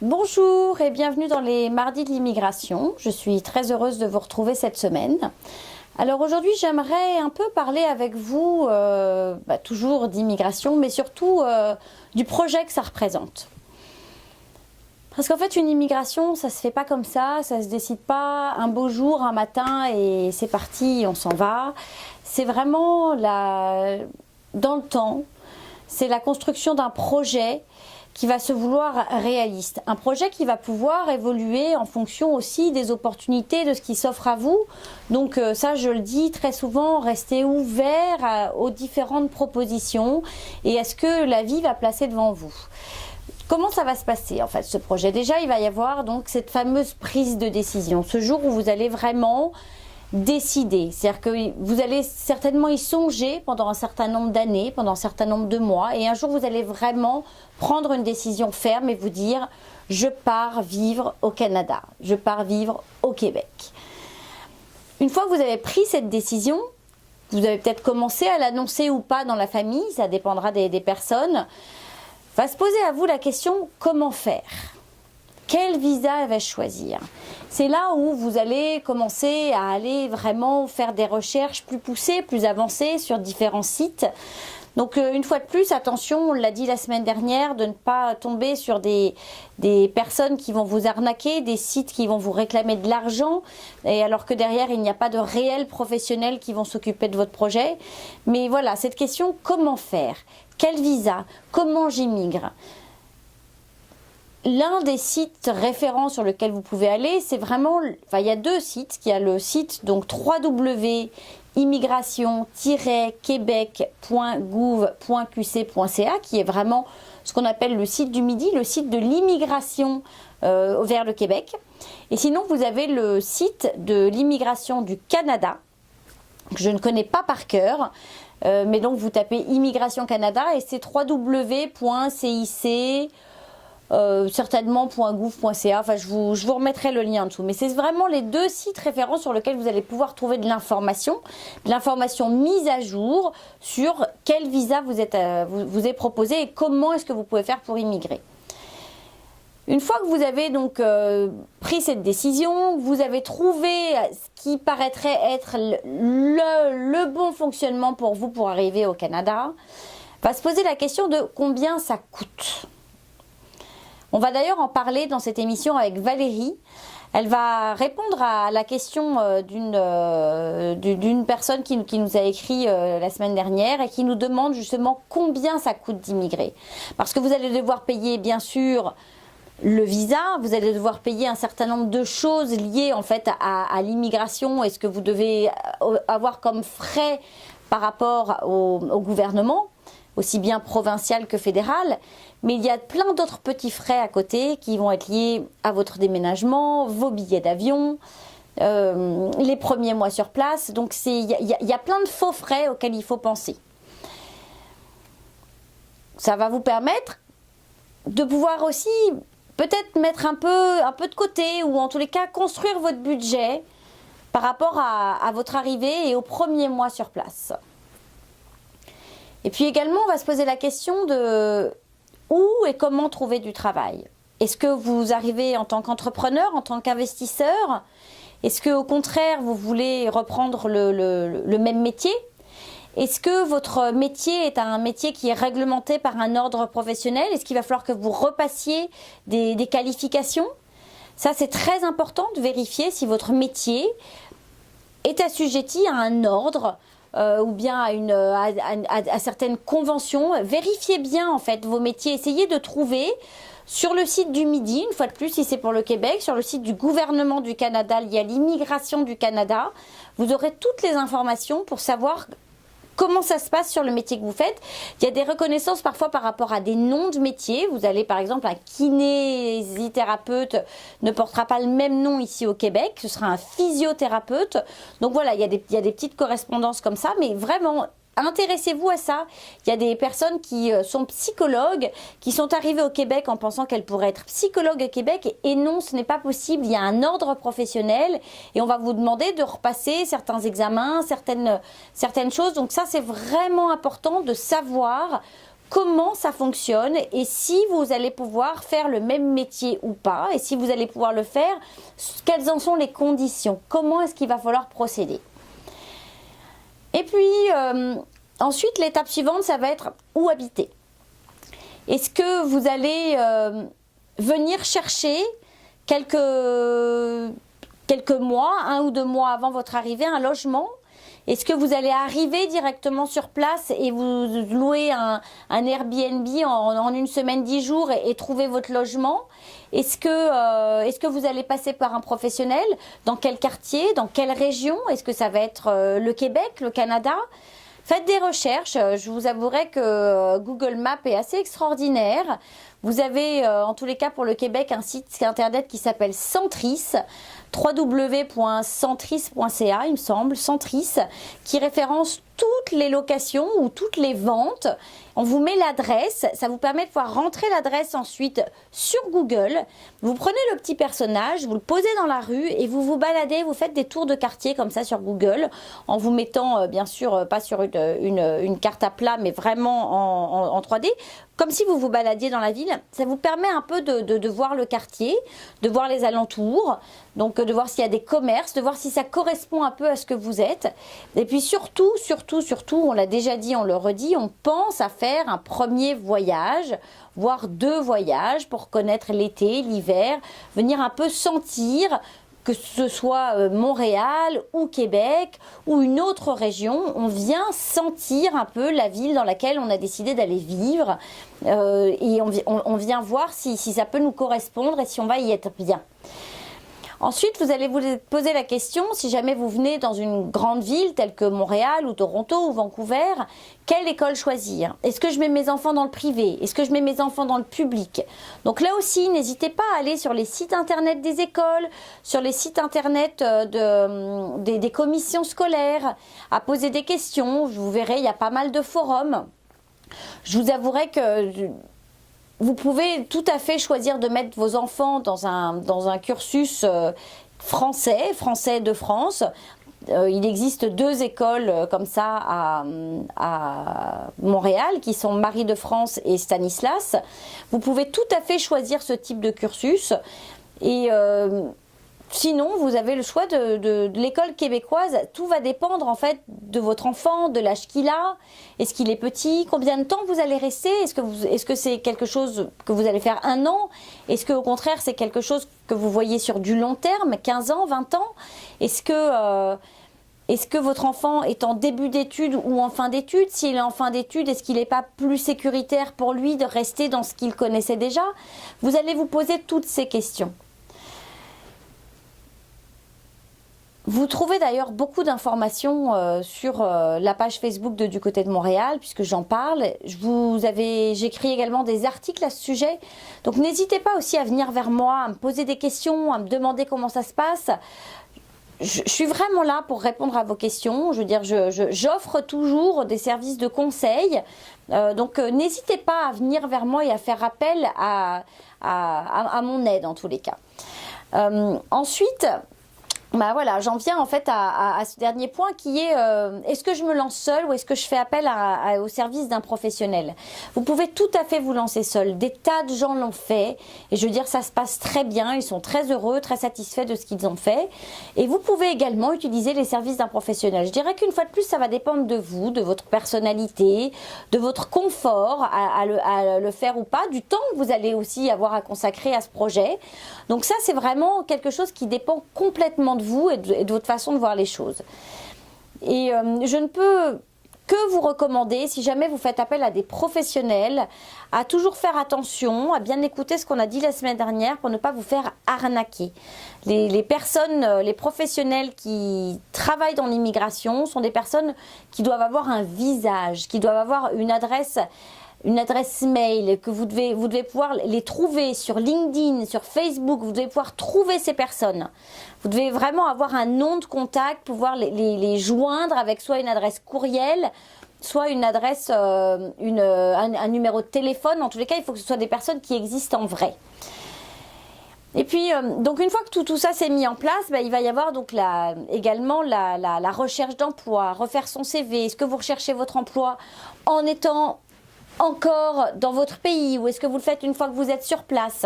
Bonjour et bienvenue dans les Mardis de l'immigration. Je suis très heureuse de vous retrouver cette semaine. Alors aujourd'hui, j'aimerais un peu parler avec vous, toujours d'immigration, mais surtout du projet que ça représente. Parce qu'en fait, une immigration, ça se fait pas comme ça se décide pas un beau jour, un matin et c'est parti, on s'en va. C'est vraiment dans le temps, c'est la construction d'un projet qui va se vouloir réaliste. Un projet qui va pouvoir évoluer en fonction aussi des opportunités, de ce qui s'offre à vous. Donc ça, je le dis très souvent, restez ouvert aux différentes propositions et à ce que la vie va placer devant vous. Comment ça va se passer en fait ce projet? Déjà, il va y avoir donc cette fameuse prise de décision, ce jour où vous allez vraiment décider, c'est-à-dire que vous allez certainement y songer pendant un certain nombre d'années, pendant un certain nombre de mois, et un jour vous allez vraiment prendre une décision ferme et vous dire « je pars vivre au Canada, je pars vivre au Québec ». Une fois que vous avez pris cette décision, vous avez peut-être commencé à l'annoncer ou pas dans la famille, ça dépendra des personnes, va se poser à vous la question « comment faire ?» Quel visa vais-je choisir? C'est là où vous allez commencer à aller vraiment faire des recherches plus poussées, plus avancées sur différents sites. Donc une fois de plus, attention, on l'a dit la semaine dernière, de ne pas tomber sur des personnes qui vont vous arnaquer, des sites qui vont vous réclamer de l'argent, et alors que derrière, il n'y a pas de réels professionnels qui vont s'occuper de votre projet. Mais voilà, cette question, comment faire? Quel visa? Comment j'émigre? L'un des sites référents sur lequel vous pouvez aller, c'est vraiment, il y a deux sites. Il y a le site donc www.immigration-québec.gouv.qc.ca qui est vraiment ce qu'on appelle le site du Midi, le site de l'immigration vers le Québec. Et sinon, vous avez le site de l'immigration du Canada, que je ne connais pas par cœur, mais donc vous tapez Immigration Canada et c'est www.cic. Certainement.gouv.ca, enfin je vous remettrai le lien en dessous, mais c'est vraiment les deux sites référents sur lesquels vous allez pouvoir trouver de l'information mise à jour sur quel visa vous est proposé et comment est-ce que vous pouvez faire pour immigrer. Une fois que vous avez donc pris cette décision, vous avez trouvé ce qui paraîtrait être le bon fonctionnement pour vous pour arriver au Canada, va se poser la question de combien ça coûte. On va d'ailleurs en parler dans cette émission avec Valérie. Elle va répondre à la question d'une personne qui nous a écrit la semaine dernière et qui nous demande justement combien ça coûte d'immigrer. Parce que vous allez devoir payer bien sûr le visa, vous allez devoir payer un certain nombre de choses liées en fait à l'immigration et ce que vous devez avoir comme frais par rapport au gouvernement, aussi bien provincial que fédéral. Mais il y a plein d'autres petits frais à côté qui vont être liés à votre déménagement, vos billets d'avion, les premiers mois sur place. Donc il y a plein de faux frais auxquels il faut penser. Ça va vous permettre de pouvoir aussi peut-être mettre un peu de côté ou en tous les cas construire votre budget par rapport à votre arrivée et aux premiers mois sur place. Et puis également, on va se poser la question de où et comment trouver du travail. Est-ce que vous arrivez en tant qu'entrepreneur, en tant qu'investisseur? Est-ce qu'au contraire, vous voulez reprendre le même métier? Est-ce que votre métier est un métier qui est réglementé par un ordre professionnel? Est-ce qu'il va falloir que vous repassiez des qualifications? Ça, c'est très important de vérifier si votre métier est assujetti à un ordre ou bien à certaines conventions. Vérifiez bien en fait vos métiers, essayez de trouver sur le site du Midi, une fois de plus si c'est pour le Québec, sur le site du gouvernement du Canada, il y a l'immigration du Canada, vous aurez toutes les informations pour savoir comment ça se passe sur le métier que vous faites. Il y a des reconnaissances parfois par rapport à des noms de métiers. Vous allez par exemple, un kinésithérapeute ne portera pas le même nom ici au Québec. Ce sera un physiothérapeute. Donc voilà, il y a des petites correspondances comme ça. Mais vraiment, intéressez-vous à ça. Il y a des personnes qui sont psychologues, qui sont arrivées au Québec en pensant qu'elles pourraient être psychologues au Québec. Et non, ce n'est pas possible. Il y a un ordre professionnel et on va vous demander de repasser certains examens, certaines choses. Donc ça, c'est vraiment important de savoir comment ça fonctionne et si vous allez pouvoir faire le même métier ou pas. Et si vous allez pouvoir le faire, quelles en sont les conditions? Comment est-ce qu'il va falloir procéder? Et puis, ensuite, l'étape suivante, ça va être où habiter. Est-ce que vous allez venir chercher quelques mois, 1 ou 2 mois avant votre arrivée, un logement? Est-ce que vous allez arriver directement sur place et vous louer un Airbnb en 1 semaine, 10 jours et trouver votre logement? Est-ce que vous allez passer par un professionnel? Dans quel quartier? Dans quelle région? Est-ce que ça va être le Québec, le Canada? Faites des recherches. Je vous avouerai que Google Maps est assez extraordinaire. Vous avez, en tous les cas pour le Québec, un site internet qui s'appelle Centris, www.centris.ca, il me semble, Centris, qui référence toutes les locations ou toutes les ventes. On vous met l'adresse, ça vous permet de pouvoir rentrer l'adresse ensuite sur Google. Vous prenez le petit personnage, vous le posez dans la rue et vous vous baladez, vous faites des tours de quartier comme ça sur Google, en vous mettant, bien sûr, pas sur une carte à plat, mais vraiment en 3D, comme si vous vous baladiez dans la ville. Ça vous permet un peu de voir le quartier, de voir les alentours, donc de voir s'il y a des commerces, de voir si ça correspond un peu à ce que vous êtes. Et puis surtout, on l'a déjà dit, on le redit, on pense à faire un premier voyage, voire 2 voyages pour connaître l'été, l'hiver, venir un peu sentir, que ce soit Montréal ou Québec ou une autre région, on vient sentir un peu la ville dans laquelle on a décidé d'aller vivre et on vient voir si ça peut nous correspondre et si on va y être bien. Ensuite, vous allez vous poser la question, si jamais vous venez dans une grande ville telle que Montréal ou Toronto ou Vancouver, quelle école choisir? Est-ce que je mets mes enfants dans le privé? Est-ce que je mets mes enfants dans le public? Donc là aussi, n'hésitez pas à aller sur les sites internet des écoles, sur les sites internet des commissions scolaires, à poser des questions. Vous verrez, il y a pas mal de forums. Je vous avouerai que vous pouvez tout à fait choisir de mettre vos enfants dans un cursus français de France. Il existe 2 écoles comme ça à Montréal qui sont Marie de France et Stanislas. Vous pouvez tout à fait choisir ce type de cursus et sinon, vous avez le choix de l'école québécoise. Tout va dépendre en fait de votre enfant, de l'âge qu'il a. Est-ce qu'il est petit? Combien de temps vous allez rester? Est-ce que c'est quelque chose que vous allez faire 1 an? Est-ce que au contraire c'est quelque chose que vous voyez sur du long terme, 15 ans, 20 ans? Est-ce que votre enfant est en début d'études ou en fin d'études? S'il est en fin d'études, est-ce qu'il n'est pas plus sécuritaire pour lui de rester dans ce qu'il connaissait déjà? Vous allez vous poser toutes ces questions. Vous trouvez d'ailleurs beaucoup d'informations sur la page Facebook de Du Côté de Montréal, puisque j'en parle. J'écris également des articles à ce sujet. Donc n'hésitez pas aussi à venir vers moi, à me poser des questions, à me demander comment ça se passe. Je suis vraiment là pour répondre à vos questions. Je veux dire, j'offre toujours des services de conseil. Donc n'hésitez pas à venir vers moi et à faire appel à mon aide en tous les cas. Ensuite, bah voilà, j'en viens en fait à ce dernier point qui est est-ce que je me lance seule ou est-ce que je fais appel au service d'un professionnel? Vous pouvez tout à fait vous lancer seul. Des tas de gens l'ont fait et je veux dire ça se passe très bien. Ils sont très heureux, très satisfaits de ce qu'ils ont fait. Et vous pouvez également utiliser les services d'un professionnel. Je dirais qu'une fois de plus, ça va dépendre de vous, de votre personnalité, de votre confort à le faire ou pas, du temps que vous allez aussi avoir à consacrer à ce projet. Donc ça, c'est vraiment quelque chose qui dépend complètement de vous et de votre façon de voir les choses. Et je ne peux que vous recommander, si jamais vous faites appel à des professionnels, à toujours faire attention, à bien écouter ce qu'on a dit la semaine dernière pour ne pas vous faire arnaquer. Les personnes, les professionnels qui travaillent dans l'immigration sont des personnes qui doivent avoir un visage, qui doivent avoir une adresse mail, que vous devez pouvoir les trouver sur LinkedIn, sur Facebook, vous devez pouvoir trouver ces personnes. Vous devez vraiment avoir un nom de contact, pouvoir les joindre avec soit une adresse courriel, soit une adresse, un numéro de téléphone. En tous les cas, il faut que ce soit des personnes qui existent en vrai. Et puis, donc une fois que tout ça s'est mis en place, il va y avoir donc également la recherche d'emploi, refaire son CV. Est-ce que vous recherchez votre emploi en étant encore dans votre pays ou est-ce que vous le faites une fois que vous êtes sur place?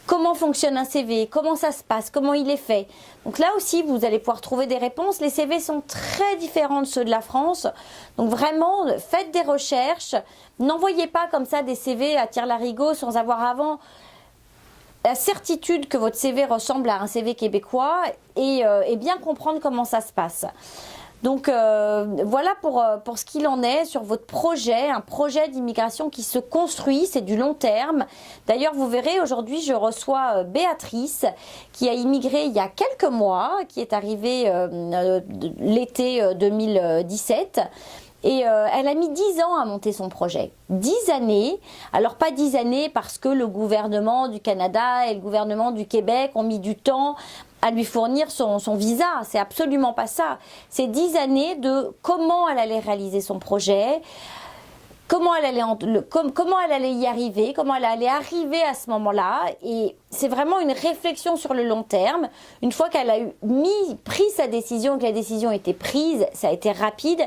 Comment fonctionne un CV? Comment ça se passe? Comment il est fait? Donc là aussi, vous allez pouvoir trouver des réponses. Les CV sont très différents de ceux de la France. Donc vraiment, faites des recherches. N'envoyez pas comme ça des CV à tire-larigot sans avoir avant la certitude que votre CV ressemble à un CV québécois et bien comprendre comment ça se passe. Donc voilà pour ce qu'il en est sur votre projet, un projet d'immigration qui se construit, c'est du long terme. D'ailleurs, vous verrez, aujourd'hui, je reçois Béatrice qui a immigré il y a quelques mois, qui est arrivée l'été 2017. Et elle a mis 10 ans à monter son projet. 10 années. Alors pas 10 années parce que le gouvernement du Canada et le gouvernement du Québec ont mis du temps à lui fournir son visa. C'est absolument pas ça. C'est 10 années de comment elle allait réaliser son projet, comment elle allait y arriver, comment elle allait arriver à ce moment-là. Et c'est vraiment une réflexion sur le long terme. Une fois qu'elle a pris sa décision, que la décision était prise, ça a été rapide.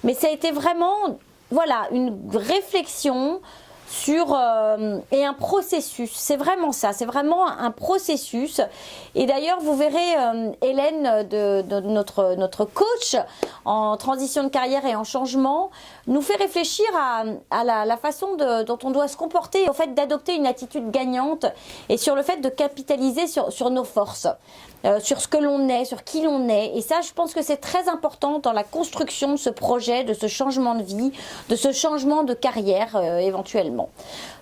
Mais ça a été vraiment, voilà, une réflexion sur et un processus. C'est vraiment ça, c'est vraiment un processus. Et d'ailleurs, vous verrez Hélène, de notre coach en transition de carrière et en changement, nous fait réfléchir à la façon dont on doit se comporter, au fait d'adopter une attitude gagnante et sur le fait de capitaliser sur nos forces, sur ce que l'on est, sur qui l'on est. Et ça, je pense que c'est très important dans la construction de ce projet, de ce changement de vie, de ce changement de carrière éventuellement.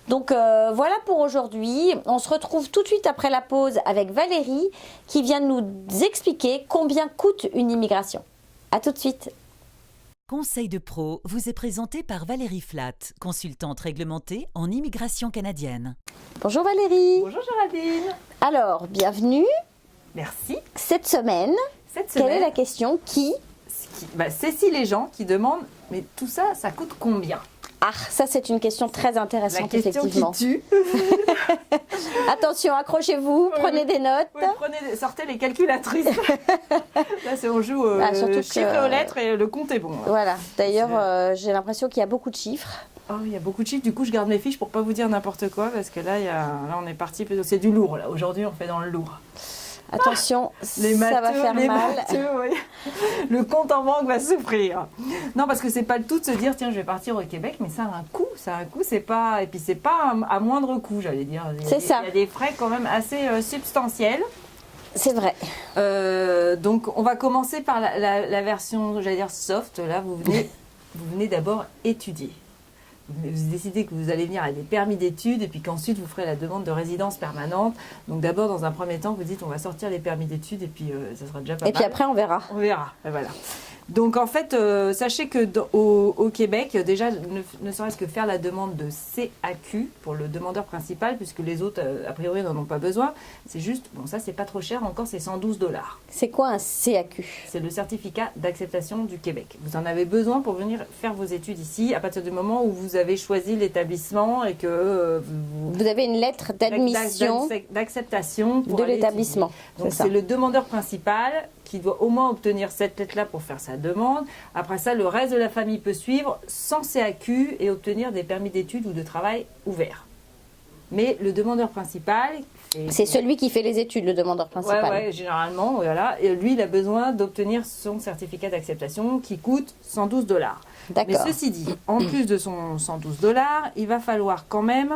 Donc voilà pour aujourd'hui. On se retrouve tout de suite après la pause avec Valérie qui vient nous expliquer combien coûte une immigration. À tout de suite. Conseil de pro vous est présenté par Valérie Flatt, consultante réglementée en immigration canadienne. Bonjour Valérie. Bonjour Géraldine. Alors, bienvenue. Merci. Cette semaine, quelle est la question c'est si les gens qui demandent, mais tout ça, ça coûte combien? Ah, ça c'est une question très intéressante, la question effectivement. Qui tue. Attention, accrochez-vous, prenez des notes. Oui, sortez les calculatrices. Là, on joue chiffres aux lettres et le compte est bon. Voilà, d'ailleurs, j'ai l'impression qu'il y a beaucoup de chiffres. Oh, il y a beaucoup de chiffres, du coup je garde mes fiches pour pas vous dire n'importe quoi, parce que là, on est parti, c'est du lourd, là. Aujourd'hui on fait dans le lourd. Attention, ça va faire mal. Oui. Le compte en banque va souffrir. Non, parce que c'est pas le tout de se dire tiens, je vais partir au Québec, mais ça a un coût. C'est pas, et puis c'est pas à moindre coût, j'allais dire. C'est ça. Il y a des frais quand même assez substantiels. C'est vrai. Donc on va commencer par la version, j'allais dire soft. Là, vous venez d'abord étudier. Vous décidez que vous allez venir avec des permis d'études et puis qu'ensuite vous ferez la demande de résidence permanente. Donc d'abord, dans un premier temps, vous dites on va sortir les permis d'études et puis ça sera déjà pas mal. Et puis après, on verra. On verra, voilà. Donc en fait, sachez que au Québec, déjà, ne serait-ce que faire la demande de CAQ pour le demandeur principal, puisque les autres, a priori, n'en ont pas besoin. C'est juste, bon ça, c'est pas trop cher, encore c'est 112 $. C'est quoi un CAQ? C'est le certificat d'acceptation du Québec. Vous en avez besoin pour venir faire vos études ici, à partir du moment où vous avez choisi l'établissement et que vous avez une lettre d'admission d'acceptation de l'établissement. Donc c'est le demandeur principal qui doit au moins obtenir cette lettre-là pour faire sa demande. Après ça, le reste de la famille peut suivre sans CAQ et obtenir des permis d'études ou de travail ouverts. Mais le demandeur principal... C'est celui qui fait les études, le demandeur principal. Oui, généralement, voilà. Et lui, il a besoin d'obtenir son certificat d'acceptation qui coûte 112 $. Mais ceci dit, en plus de son 112 $, il va falloir quand même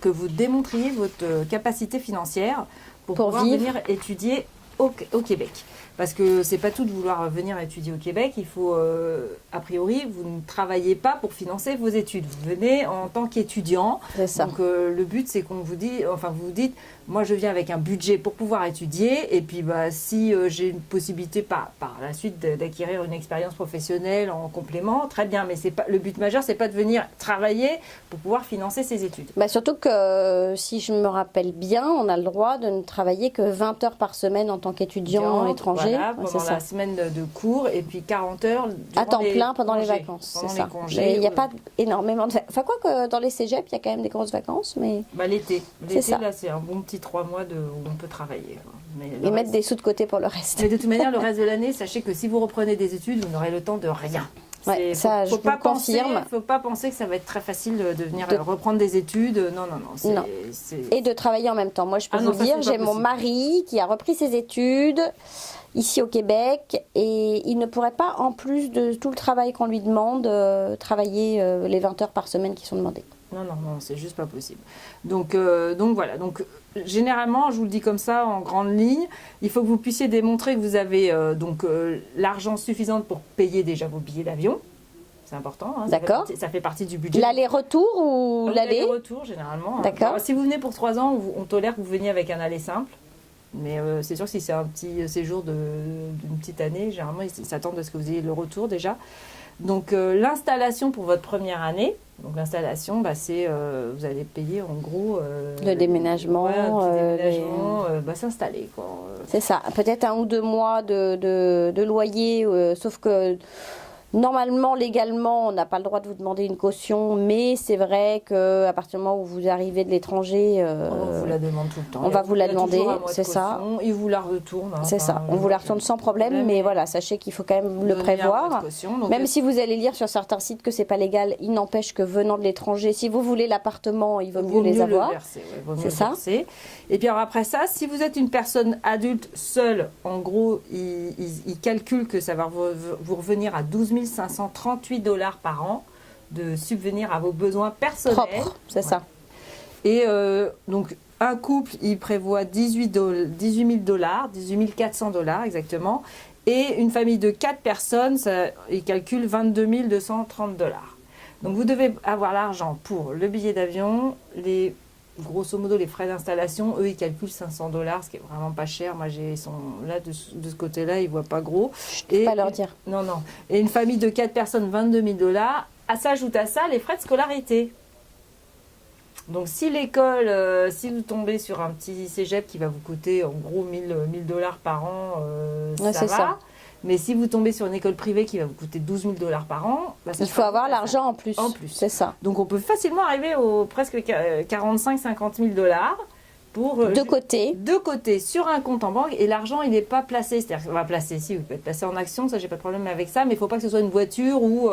que vous démontriez votre capacité financière pour pouvoir venir étudier au Québec. Parce que c'est pas tout de vouloir venir étudier au Québec, il faut, a priori, vous ne travaillez pas pour financer vos études. Vous venez en tant qu'étudiant. Donc le but, c'est qu'on vous dit, enfin vous vous dites, moi je viens avec un budget pour pouvoir étudier, et puis si j'ai une possibilité par la suite d'acquérir une expérience professionnelle en complément, très bien, mais c'est pas, le but majeur, c'est pas de venir travailler pour pouvoir financer ses études. Surtout que, si je me rappelle bien, on a le droit de ne travailler que 20 heures par semaine en tant qu'étudiant étranger. Voilà, pendant la semaine de cours, et puis 40 heures à temps plein pendant les vacances. Pendant les congés. Il n'y a pas énormément de... Enfin, quoi que dans les cégeps, il y a quand même des grosses vacances, mais... L'été, là, c'est un bon petit 3 mois où on peut travailler. Et mettre des sous de côté pour le reste. Mais de toute manière, le reste de l'année, sachez que si vous reprenez des études, vous n'aurez le temps de rien. Ouais, ça, je vous le confirme. Faut pas penser que ça va être très facile de venir reprendre des études. Non. Et de travailler en même temps. Moi, je peux vous dire, j'ai mon mari qui a repris ses études ici au Québec et il ne pourrait pas, en plus de tout le travail qu'on lui demande, travailler les 20 heures par semaine qui sont demandées. Non, c'est juste pas possible. Donc voilà. Donc généralement, je vous le dis comme ça en grande ligne, il faut que vous puissiez démontrer que vous avez l'argent suffisant pour payer déjà vos billets d'avion. C'est important. Hein, D'accord. Ça fait partie du budget. L'aller-retour ou l'aller? L'aller-retour généralement. D'accord. Alors, si vous venez pour 3 ans, on tolère que vous veniez avec un aller simple. Mais c'est sûr que si c'est un petit séjour d'une petite année, généralement ils s'attendent à ce que vous ayez le retour déjà. Donc l'installation pour votre première année, donc l'installation, c'est vous allez payer en gros le déménagement, s'installer quoi. C'est ça, peut-être 1 ou 2 mois de loyer, sauf que normalement, légalement, on n'a pas le droit de vous demander une caution, mais c'est vrai qu'à partir du moment où vous arrivez de l'étranger, on vous la demande tout le temps. On va vous la demander, c'est ça. Ils vous la retournent. Hein, c'est ça, on vous la retourne sans problème, mais voilà, sachez qu'il faut quand même le prévoir. Même si vous allez lire sur certains sites que c'est pas légal, il n'empêche que venant de l'étranger, si vous voulez l'appartement, il vaut mieux les avoir. C'est ça. Et puis alors après ça, si vous êtes une personne adulte seule, en gros, ils calculent que ça va vous revenir à 12 538 $ par an de subvenir à vos besoins personnels. Propre, c'est ça. Et donc, un couple, il prévoit 18 000 $, 18 400 $ exactement. Et une famille de 4 personnes, il calcule 22 230 $. Donc, vous devez avoir l'argent pour le billet d'avion, grosso modo, les frais d'installation, eux, ils calculent 500 $, ce qui est vraiment pas cher. Moi, là, de ce côté-là, ils voient pas gros. Je ne peux pas leur dire. Non. Et une famille de 4 personnes, 22 000 $. S'ajoute à ça les frais de scolarité. Donc, si l'école, si vous tombez sur un petit cégep qui va vous coûter en gros 1 000 $ par an, ça va. Ça. Mais si vous tombez sur une école privée qui va vous coûter 12 000 $ par an, il faut avoir l'argent en plus. C'est ça. Donc on peut facilement arriver aux presque 45-50 000 $ pour de côté sur un compte en banque, et l'argent il n'est pas placé, c'est-à-dire qu'on va placer, si vous pouvez être placé en action, ça j'ai pas de problème avec ça, mais il ne faut pas que ce soit une voiture ou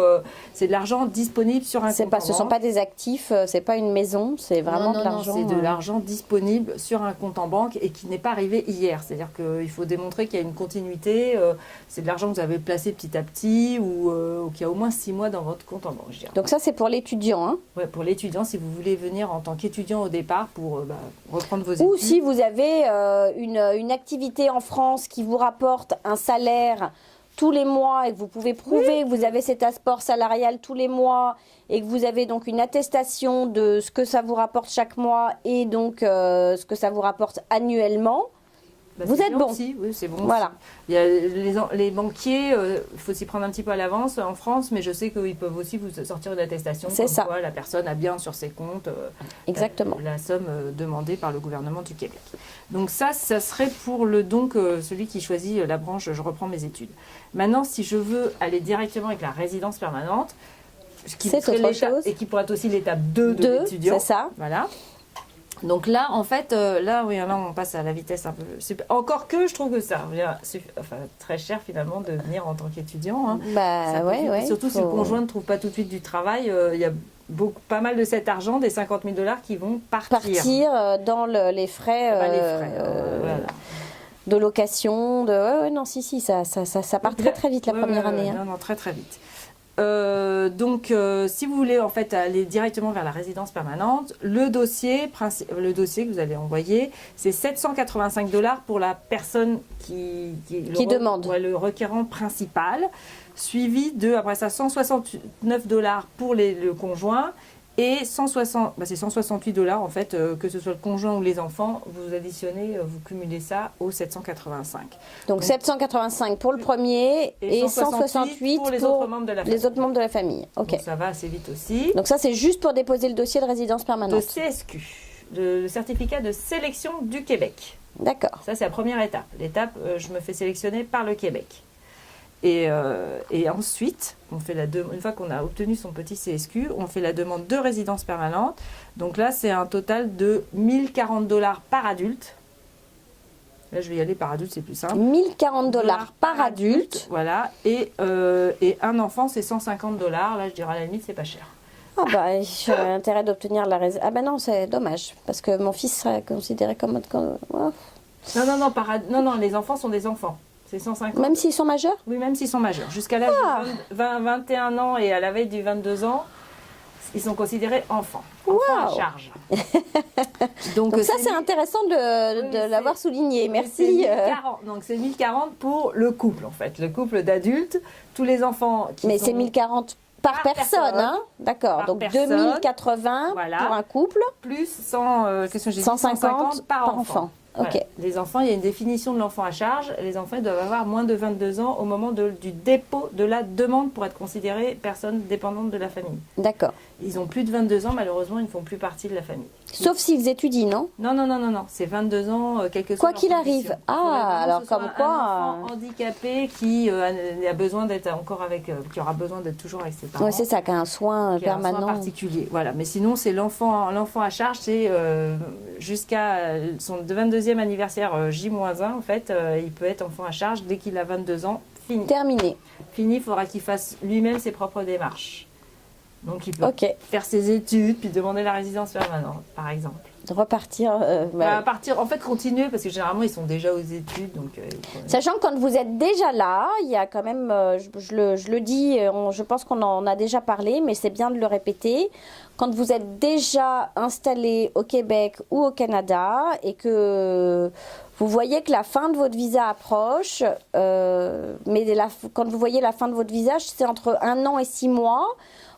c'est de l'argent disponible sur un compte en banque. Ce ne sont pas des actifs, c'est pas une maison, c'est vraiment de l'argent. C'est de l'argent disponible sur un compte en banque et qui n'est pas arrivé hier, c'est-à-dire qu'il faut démontrer qu'il y a une continuité, c'est de l'argent que vous avez placé petit à petit ou qu'il y a au moins 6 mois dans votre compte en banque, je dirais. Donc ça c'est pour l'étudiant, hein? Ouais, pour l'étudiant, si vous voulez venir en tant qu'étudiant au départ pour reprendre vos études. Ou si vous avez une activité en France qui vous rapporte un salaire tous les mois et que vous pouvez prouver que vous avez cet apport salarial tous les mois et que vous avez donc une attestation de ce que ça vous rapporte chaque mois et donc ce que ça vous rapporte annuellement, vous êtes bon. Aussi. Oui, c'est bon. Voilà. Il y a les banquiers, il faut s'y prendre un petit peu à l'avance en France, mais je sais qu'ils peuvent aussi vous sortir une attestation comme quoi la personne a bien sur ses comptes exactement la somme demandée par le gouvernement du Québec. Donc ça serait pour celui qui choisit la branche je reprends mes études. Maintenant, si je veux aller directement avec la résidence permanente, c'est autre chose. Et qui pourrait être aussi l'étape 2 de l'étudiant. C'est ça. Voilà. Donc là, en fait, là, on passe à la vitesse un peu. Encore que je trouve que ça revient très cher finalement de venir en tant qu'étudiant. Hein. Surtout si le conjoint ne trouve pas tout de suite du travail, il y a pas mal de cet argent, des 50 000 $ qui vont partir dans les frais. Voilà. De location, ça part très très vite la première année. Hein. Non, très très vite. Si vous voulez en fait aller directement vers la résidence permanente, le dossier que vous allez envoyer, c'est 785 $ pour la personne qui demande, le requérant principal, suivi de après ça 169 $ pour le conjoint. Et c'est 168 $ en fait, que ce soit le conjoint ou les enfants, vous additionnez, vous cumulez ça aux 785. Donc 785 pour le premier et 168 pour les autres membres de la famille. Ok. Donc ça va assez vite aussi. Donc ça c'est juste pour déposer le dossier de résidence permanente. Le CSQ, le certificat de sélection du Québec. D'accord. Ça c'est la première étape. L'étape, je me fais sélectionner par le Québec. Et ensuite, une fois qu'on a obtenu son petit CSQ, on fait la demande de résidence permanente. Donc là, c'est un total de 1 040 $ par adulte. Là, je vais y aller par adulte, c'est plus simple. 1040 $ par adulte. Voilà. Et un enfant, c'est 150 $. Là, je dirais à la limite, c'est pas cher. Ah bah, j'ai intérêt d'obtenir la réserve. Ah ben non, c'est dommage. Parce que mon fils serait considéré comme... Oh. Non, les enfants sont des enfants. C'est 150. Même s'ils sont majeurs? Oui, même s'ils sont majeurs. Jusqu'à l'âge de 21 ans et à la veille du 22 ans, ils sont considérés enfants. Enfants à charge. Donc ça, c'est intéressant de l'avoir souligné. Merci. Donc c'est 1040 pour le couple, en fait. Le couple d'adultes. Tous les enfants qui Mais c'est 1040 par personne, hein? D'accord. Donc personne. 2080 pour un couple. Plus 150 par enfant. Voilà. Okay. Les enfants, il y a une définition de l'enfant à charge. Les enfants doivent avoir moins de 22 ans au moment du dépôt de la demande pour être considérés personnes dépendantes de la famille. D'accord. Ils ont plus de 22 ans, malheureusement, ils ne font plus partie de la famille. Sauf s'ils étudient, non? Non. C'est 22 ans, quel que soit quoi qu'il arrive. Ah, alors comme quoi... Un enfant handicapé qui a besoin d'être encore avec... qui aura besoin d'être toujours avec ses parents. Oui, c'est ça, qui a un soin permanent. Un soin particulier, voilà. Mais sinon, c'est l'enfant à charge, c'est jusqu'à son 22e anniversaire J-1, en fait, il peut être enfant à charge dès qu'il a 22 ans. Fini. Terminé. Fini, il faudra qu'il fasse lui-même ses propres démarches. Donc, il peut faire ses études, puis demander la résidence permanente, par exemple. De repartir. En fait, continuer, parce que généralement, ils sont déjà aux études. Donc, sachant que quand vous êtes déjà là, il y a quand même, je le dis, je pense qu'on en a déjà parlé, mais c'est bien de le répéter. Quand vous êtes déjà installé au Québec ou au Canada et que vous voyez que la fin de votre visa approche, mais quand vous voyez la fin de votre visa, c'est entre 1 an et 6 mois.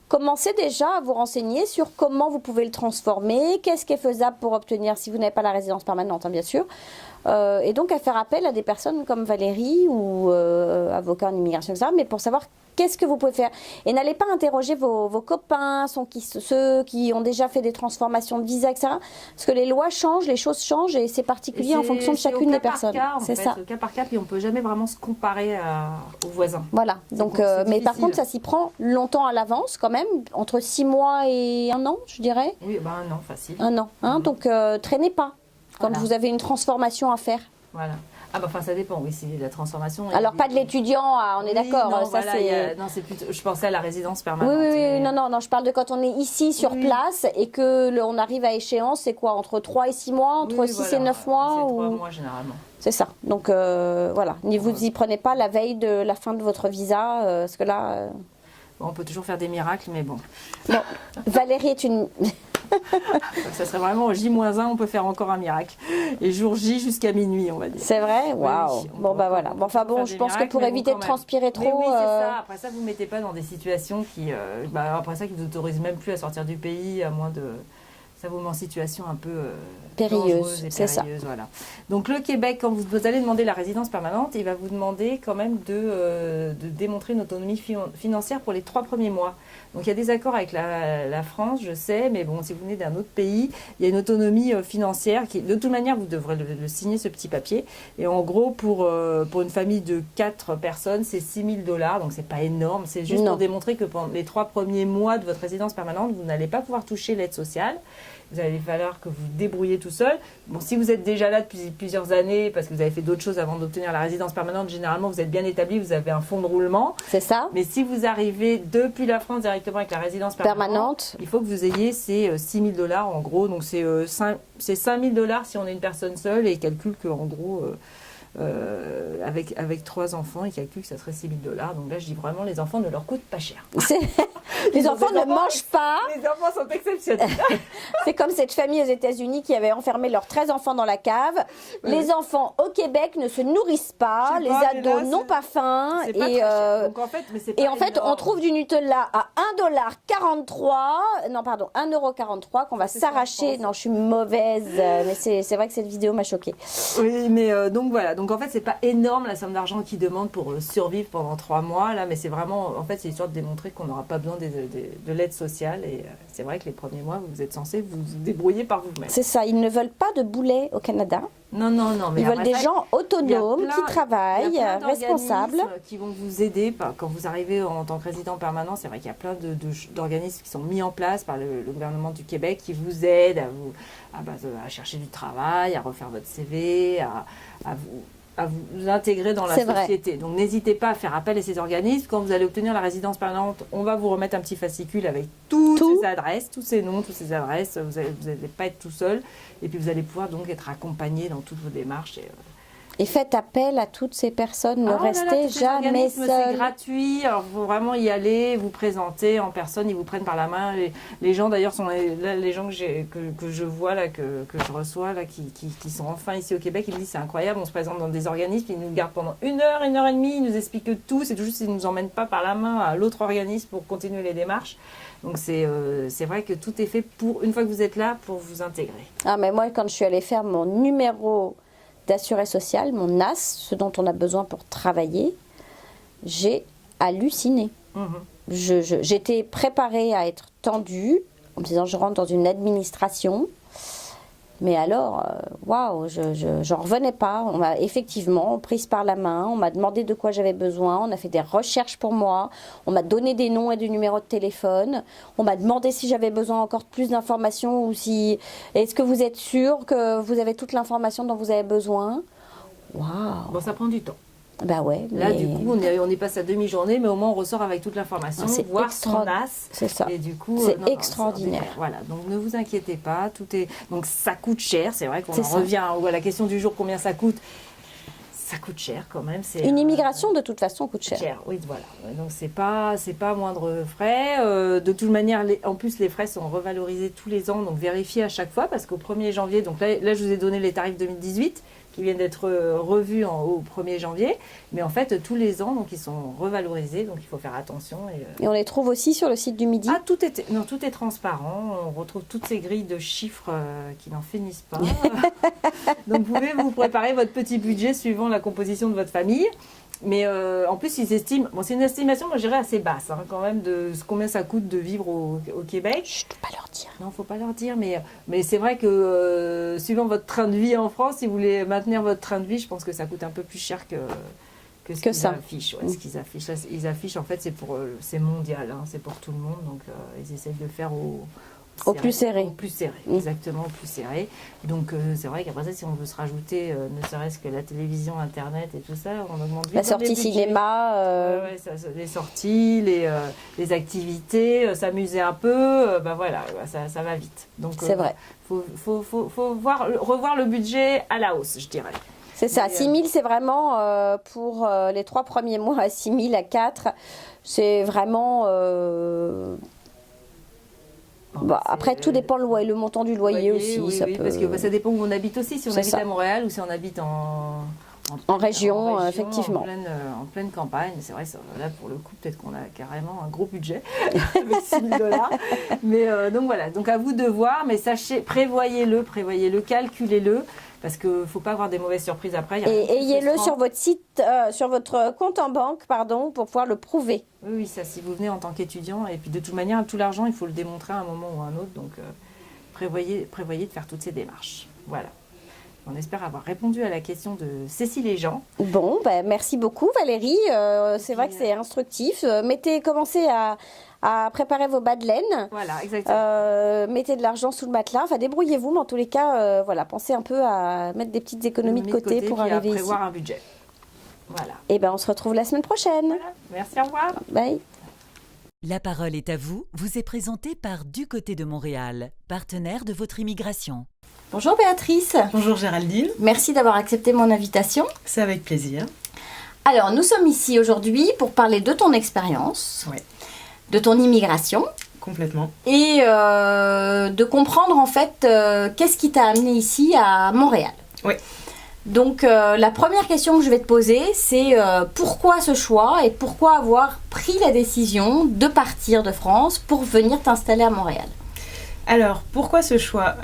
Commencez déjà à vous renseigner sur comment vous pouvez le transformer, qu'est-ce qui est faisable pour obtenir, si vous n'avez pas la résidence permanente, hein, bien sûr. Et donc à faire appel à des personnes comme Valérie ou avocat en immigration, etc., mais pour savoir qu'est-ce que vous pouvez faire. Et n'allez pas interroger vos copains, ceux qui ont déjà fait des transformations de visa, etc. Parce que les lois changent, les choses changent et c'est particulier en fonction de chacune des personnes. C'est ça. Au cas par cas, puis on ne peut jamais vraiment se comparer aux voisins. Voilà. Donc, mais par contre, ça s'y prend longtemps à l'avance quand même, entre 6 mois et 1 an, je dirais. Oui, 1 an, facile. 1 an. Hein, donc, traînez pas quand vous avez une transformation à faire. Voilà. Ah bah, ça dépend, oui, c'est la transformation. Alors pas de l'étudiant, on est d'accord. Non, ça, non, c'est plutôt. Je pensais à la résidence permanente. Oui, non, je parle de quand on est ici sur place et que on arrive à échéance, c'est quoi, entre 3 et 6 mois, entre 6 et 9 mois C'est 3 mois généralement. C'est ça. Donc voilà, ne vous y prenez pas la veille de la fin de votre visa, parce que là. Bon, on peut toujours faire des miracles, mais bon. Bon, Valérie est une. Ça serait vraiment au J-1, on peut faire encore un miracle. Et jour J jusqu'à minuit, on va dire. C'est vrai? Waouh! Oui, bon, bah voilà. Bon, enfin bon, je pense que pour éviter de transpirer trop. Oui, c'est ça. Après ça, vous ne mettez pas dans des situations qui. Après ça, qui ne vous autorisent même plus à sortir du pays, à moins de. Ça vous met en situation un peu périlleuse, c'est ça. Voilà. Donc le Québec, quand vous allez demander la résidence permanente, il va vous demander quand même de démontrer une autonomie financière pour les 3 premiers mois. Donc il y a des accords avec la France, je sais, mais bon, si vous venez d'un autre pays, il y a une autonomie financière qui, de toute manière, vous devrez le signer, ce petit papier. Et en gros, pour une famille de 4 personnes, c'est 6 000 $, donc c'est pas énorme. C'est juste pour démontrer que pendant les 3 premiers mois de votre résidence permanente, vous n'allez pas pouvoir toucher l'aide sociale. Vous allez falloir que vous débrouillez tout seul. Bon, si vous êtes déjà là depuis plusieurs années, parce que vous avez fait d'autres choses avant d'obtenir la résidence permanente, généralement vous êtes bien établi, vous avez un fonds de roulement. C'est ça. Mais si vous arrivez depuis la France directement avec la résidence permanente, il faut que vous ayez ces 6 000 $ en gros. Donc c'est 5 000 $ si on est une personne seule, et ils calculent qu'en gros, avec 3 enfants, ils calculent que ça serait 6 000 $. Donc là, je dis vraiment, les enfants ne leur coûtent pas cher. Les enfants ne mangent pas. Les enfants sont exceptionnels. C'est comme cette famille aux États-Unis qui avait enfermé leurs 13 enfants dans la cave. Oui. Les enfants au Québec ne se nourrissent pas. Les ados n'ont pas faim. Et en fait, on trouve du Nutella à 1,43 $. Non, pardon, 1,43 € qu'on va s'arracher. Non, je suis mauvaise. Mais c'est vrai que cette vidéo m'a choquée. Oui, mais donc voilà. Donc en fait, c'est pas énorme la somme d'argent qu'ils demandent pour survivre pendant 3 mois. Là, mais c'est vraiment, en fait, c'est histoire de démontrer qu'on n'aura pas besoin de l'aide sociale. Et c'est vrai que les premiers mois, vous êtes censé vous débrouiller par vous-même. C'est ça. Ils ne veulent pas de boulet au Canada. Non, mais ils veulent des gens autonomes, qui travaillent, responsables. Qui vont vous aider quand vous arrivez en tant que résident permanent. C'est vrai qu'il y a plein d'organismes qui sont mis en place par le gouvernement du Québec qui vous aident à chercher du travail, à refaire votre CV, à vous intégrer dans la société. Vrai. Donc n'hésitez pas à faire appel à ces organismes. Quand vous allez obtenir la résidence permanente, on va vous remettre un petit fascicule avec toutes ces adresses, tous ces noms, toutes ces adresses. Vous n'allez pas être tout seul. Et puis vous allez pouvoir donc être accompagné dans toutes vos démarches. Et faites appel à toutes ces personnes, ne restez jamais seul. C'est gratuit, alors il faut vraiment y aller, vous présenter en personne, ils vous prennent par la main. Les gens d'ailleurs sont les gens que je vois, là, que je reçois, là, qui sont enfin ici au Québec, ils me disent c'est incroyable, on se présente dans des organismes, ils nous gardent pendant 1 heure, 1 heure et demie, ils nous expliquent tout, c'est tout juste qu'ils ne nous emmènent pas par la main à l'autre organisme pour continuer les démarches. Donc c'est vrai que tout est fait pour, une fois que vous êtes là, pour vous intégrer. Ah mais moi quand je suis allée faire mon numéro d'assuré social, mon NAS, ce dont on a besoin pour travailler, j'ai halluciné. J'étais préparée à être tendue, en me disant je rentre dans une administration, mais alors, waouh, j'en revenais pas. On m'a effectivement prise par la main, on m'a demandé de quoi j'avais besoin, on a fait des recherches pour moi, on m'a donné des noms et des numéros de téléphone, on m'a demandé si j'avais besoin encore plus d'informations ou si... Est-ce que vous êtes sûr que vous avez toute l'information dont vous avez besoin? Waouh. Bon, ça prend du temps. Bah ouais. Là, du coup, on est passé à demi-journée, mais au moins on ressort avec toute l'information, voir son NAS. C'est ça. Et du coup, c'est extraordinaire. Voilà, donc ne vous inquiétez pas. Donc ça coûte cher, c'est vrai qu'on revient à la question du jour, combien ça coûte. Ça coûte cher quand même. Une immigration, de toute façon, coûte cher. Oui, voilà. Donc c'est pas moindre frais. De toute manière, en plus, les frais sont revalorisés tous les ans, donc vérifiez à chaque fois, parce qu'au 1er janvier, donc là, je vous ai donné les tarifs 2018, qui viennent d'être revus au 1er janvier. Mais en fait, tous les ans, donc, ils sont revalorisés. Donc, il faut faire attention. Et on les trouve aussi sur le site du Midi? Ah, tout est transparent. On retrouve toutes ces grilles de chiffres qui n'en finissent pas. Donc, vous pouvez vous préparer votre petit budget suivant la composition de votre famille. Mais en plus, ils estiment... Bon, c'est une estimation, moi, je dirais, assez basse, quand même, de combien ça coûte de vivre au Québec. Je ne peux pas leur dire. Non, il ne faut pas leur dire. Mais c'est vrai que suivant votre train de vie en France, si vous voulez maintenir votre train de vie, je pense que ça coûte un peu plus cher que ce qu'ils affichent. Ouais, ce qu'ils affichent. Ils affichent, en fait, c'est mondial. C'est pour tout le monde. Donc, ils essaient de le faire au plus serré. Au plus serré, exactement, au plus serré. Donc, c'est vrai qu'après ça, si on veut se rajouter, ne serait-ce que la télévision, Internet et tout ça, on augmente vite. La sortie cinéma. Les sorties, les activités, s'amuser un peu, voilà, ça va vite. Donc, c'est vrai. Faut revoir le budget à la hausse, je dirais. C'est ça, 6 000, c'est vraiment pour les 3 premiers mois, à 6 000, à 4, c'est vraiment... après, tout dépend le montant du loyer aussi. Oui, parce que ça dépend où on habite aussi. Si on habite à Montréal ou si on habite en région, effectivement. En pleine campagne. C'est vrai, là, pour le coup, peut-être qu'on a carrément un gros budget avec 6 000 $. Mais donc voilà, donc à vous de voir. Mais sachez, prévoyez-le, calculez-le. Parce qu'il ne faut pas avoir des mauvaises surprises après. Et ayez-le sur votre site, sur votre compte en banque, pour pouvoir le prouver. Oui, ça, si vous venez en tant qu'étudiant. Et puis de toute manière, tout l'argent, il faut le démontrer à un moment ou à un autre. Donc, prévoyez de faire toutes ces démarches. Voilà. On espère avoir répondu à la question de Cécile et Jean. Bon, merci beaucoup Valérie. C'est vrai que c'est instructif. Commencez à préparer vos bas de laine. Voilà, exactement. Mettez de l'argent sous le matelas. Enfin, débrouillez-vous, mais en tous les cas, pensez un peu à mettre des petites économies de côté pour arriver ici. À prévoir un budget. Voilà. Et on se retrouve la semaine prochaine. Voilà. Merci, au revoir. Bye. La parole est à vous, vous est présentée par Du Côté de Montréal, partenaire de votre immigration. Bonjour Béatrice. Bonjour Géraldine. Merci d'avoir accepté mon invitation. C'est avec plaisir. Alors, nous sommes ici aujourd'hui pour parler de ton expérience, de ton immigration. Complètement. Et de comprendre en fait qu'est-ce qui t'a amené ici à Montréal. Oui. Donc, la première question que je vais te poser, c'est pourquoi ce choix et pourquoi avoir pris la décision de partir de France pour venir t'installer à Montréal? Alors, pourquoi ce choix?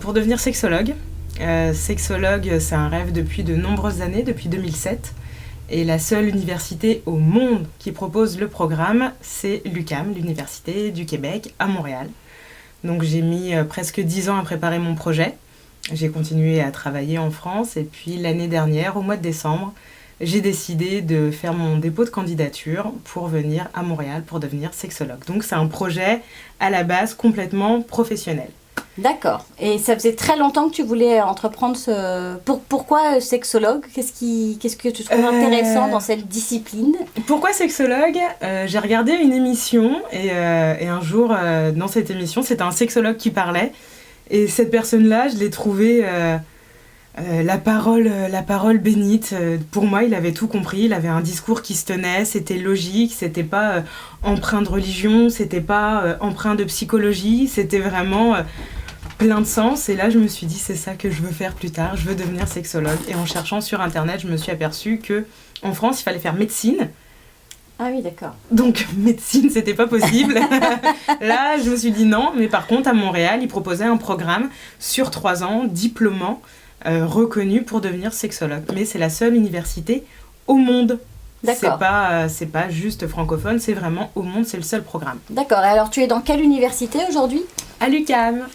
Pour devenir sexologue. Sexologue, c'est un rêve depuis de nombreuses années, depuis 2007. Et la seule université au monde qui propose le programme, c'est l'UQAM, l'Université du Québec, à Montréal. Donc j'ai mis presque 10 ans à préparer mon projet. J'ai continué à travailler en France et puis l'année dernière, au mois de décembre, j'ai décidé de faire mon dépôt de candidature pour venir à Montréal pour devenir sexologue. Donc c'est un projet à la base complètement professionnel. D'accord. Et ça faisait très longtemps que tu voulais entreprendre ce... Pourquoi sexologue ? Qu'est-ce que tu trouves intéressant dans cette discipline ? Pourquoi sexologue ? J'ai regardé une émission et un jour, dans cette émission, c'était un sexologue qui parlait. Et cette personne-là, je l'ai trouvée la parole bénite. Pour moi, il avait tout compris. Il avait un discours qui se tenait. C'était logique. C'était pas empreint de religion. C'était pas empreint de psychologie. C'était vraiment plein de sens. Et là, je me suis dit, c'est ça que je veux faire plus tard. Je veux devenir sexologue. Et en cherchant sur Internet, je me suis aperçue qu'en France, il fallait faire médecine. Ah oui, d'accord. Donc, médecine, c'était pas possible. Là, je me suis dit non. Mais par contre, à Montréal, ils proposaient un programme sur 3 ans, diplômant, reconnu pour devenir sexologue. Mais c'est la seule université au monde. D'accord. C'est pas juste francophone, c'est vraiment au monde, c'est le seul programme. D'accord. Et alors, tu es dans quelle université aujourd'hui ? À l'UQAM,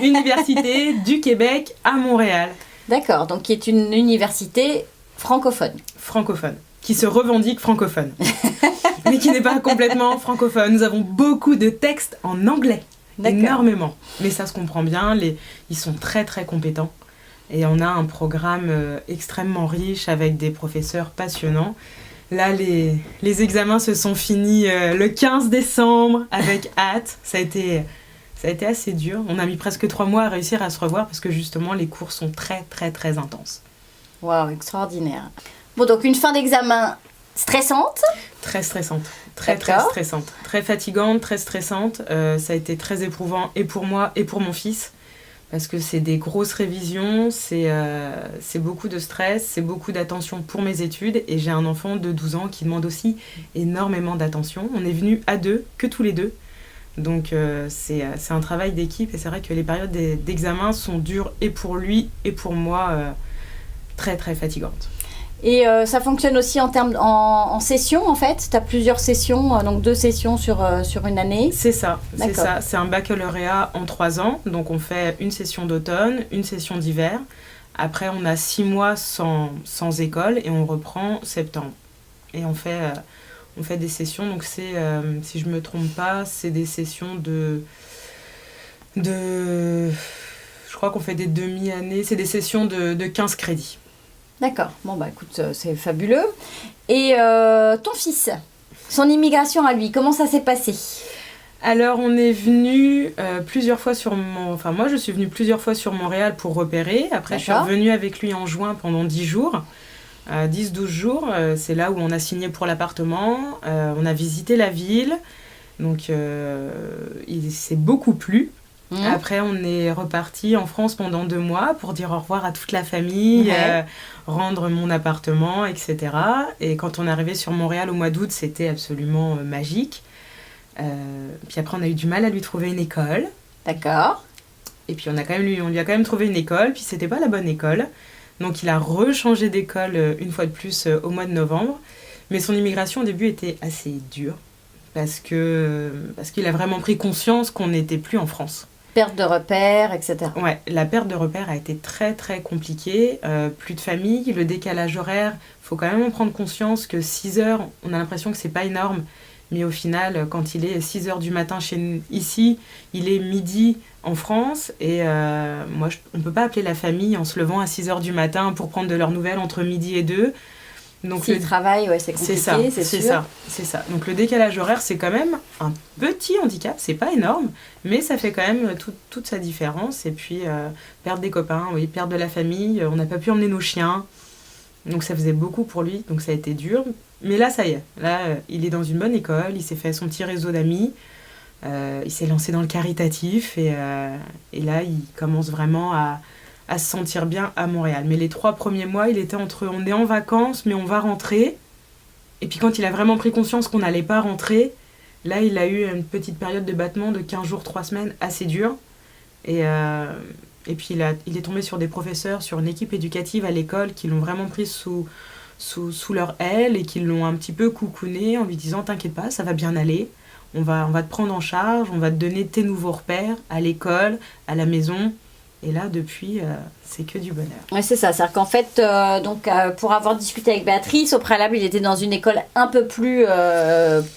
Université du Québec à Montréal. D'accord. Donc, qui est une université francophone. Francophone. Qui se revendique francophone. Mais qui n'est pas complètement francophone. Nous avons beaucoup de textes en anglais. D'accord. Énormément. Mais ça se comprend bien. Ils sont très très compétents. Et on a un programme extrêmement riche avec des professeurs passionnants. Là, les examens se sont finis le 15 décembre avec hâte. Ça a été assez dur. On a mis presque 3 mois à réussir à se revoir parce que justement, les cours sont très, très, très intenses. Waouh, extraordinaire. Bon, donc une fin d'examen stressante ? Très stressante. Très, très stressante. Très fatigante, très stressante. Ça a été très éprouvant et pour moi et pour mon fils. Parce que c'est des grosses révisions, c'est beaucoup de stress, c'est beaucoup d'attention pour mes études. Et j'ai un enfant de 12 ans qui demande aussi énormément d'attention. On est venus à 2, que tous les 2. Donc c'est un travail d'équipe. Et c'est vrai que les périodes d'examen sont dures et pour lui et pour moi, très très fatigantes. Et ça fonctionne aussi en session, en fait. Tu as plusieurs sessions, donc 2 sessions sur une année. C'est ça, D'accord. c'est ça. C'est un baccalauréat en 3 ans. Donc on fait une session d'automne, une session d'hiver. Après, on a 6 mois sans école et on reprend septembre. Et on fait des sessions. Donc c'est, si je ne me trompe pas, c'est des sessions de... Je crois qu'on fait des demi-années. C'est des sessions de 15 crédits. D'accord. Bon, bah écoute, c'est fabuleux. Et ton fils, son immigration à lui, comment ça s'est passé ? Alors, on est venu plusieurs fois Enfin, moi, je suis venue plusieurs fois sur Montréal pour repérer. Après, je suis revenue avec lui en juin pendant 10 jours. 10-12 jours. C'est là où on a signé pour l'appartement. On a visité la ville. Donc, il s'est beaucoup plu. Après, on est reparti en France pendant 2 mois pour dire au revoir à toute la famille, rendre mon appartement, etc. Et quand on est arrivé sur Montréal au mois d'août, c'était absolument magique. Puis après, on a eu du mal à lui trouver une école. D'accord. Et puis, on lui a quand même trouvé une école, puis c'était pas la bonne école. Donc, il a rechangé d'école une fois de plus au mois de novembre. Mais son immigration, au début, était assez dure parce qu'il a vraiment pris conscience qu'on n'était plus en France. Perte de repères, etc. Ouais, la perte de repères a été très très compliquée. Plus de famille, le décalage horaire. Il faut quand même en prendre conscience que 6 heures, on a l'impression que c'est pas énorme. Mais au final, quand il est 6 heures du matin ici, il est midi en France. Et on ne peut pas appeler la famille en se levant à 6 heures du matin pour prendre de leurs nouvelles entre midi et 2. Donc S'il travaille, ouais, c'est compliqué, c'est sûr. C'est ça. Donc le décalage horaire, c'est quand même un petit handicap. C'est pas énorme, mais ça fait quand même toute sa différence. Et puis, perdre des copains, oui, perdre de la famille. On n'a pas pu emmener nos chiens. Donc ça faisait beaucoup pour lui. Donc ça a été dur. Mais là, ça y est. Là, il est dans une bonne école. Il s'est fait son petit réseau d'amis. Il s'est lancé dans le caritatif. Et là, il commence vraiment à se sentir bien à Montréal. Mais les 3 premiers mois, il était entre on est en vacances, mais on va rentrer. Et puis quand il a vraiment pris conscience qu'on n'allait pas rentrer, là, il a eu une petite période de battement de 15 jours, 3 semaines, assez dure. Et puis il est tombé sur des professeurs, sur une équipe éducative à l'école qui l'ont vraiment pris sous leur aile et qui l'ont un petit peu coucouné en lui disant « T'inquiète pas, ça va bien aller. On va te prendre en charge, on va te donner tes nouveaux repères à l'école, à la maison. » Et là, depuis, c'est que du bonheur. Oui, c'est ça. C'est-à-dire qu'en fait, pour avoir discuté avec Béatrice, au préalable, il était dans une école un peu plus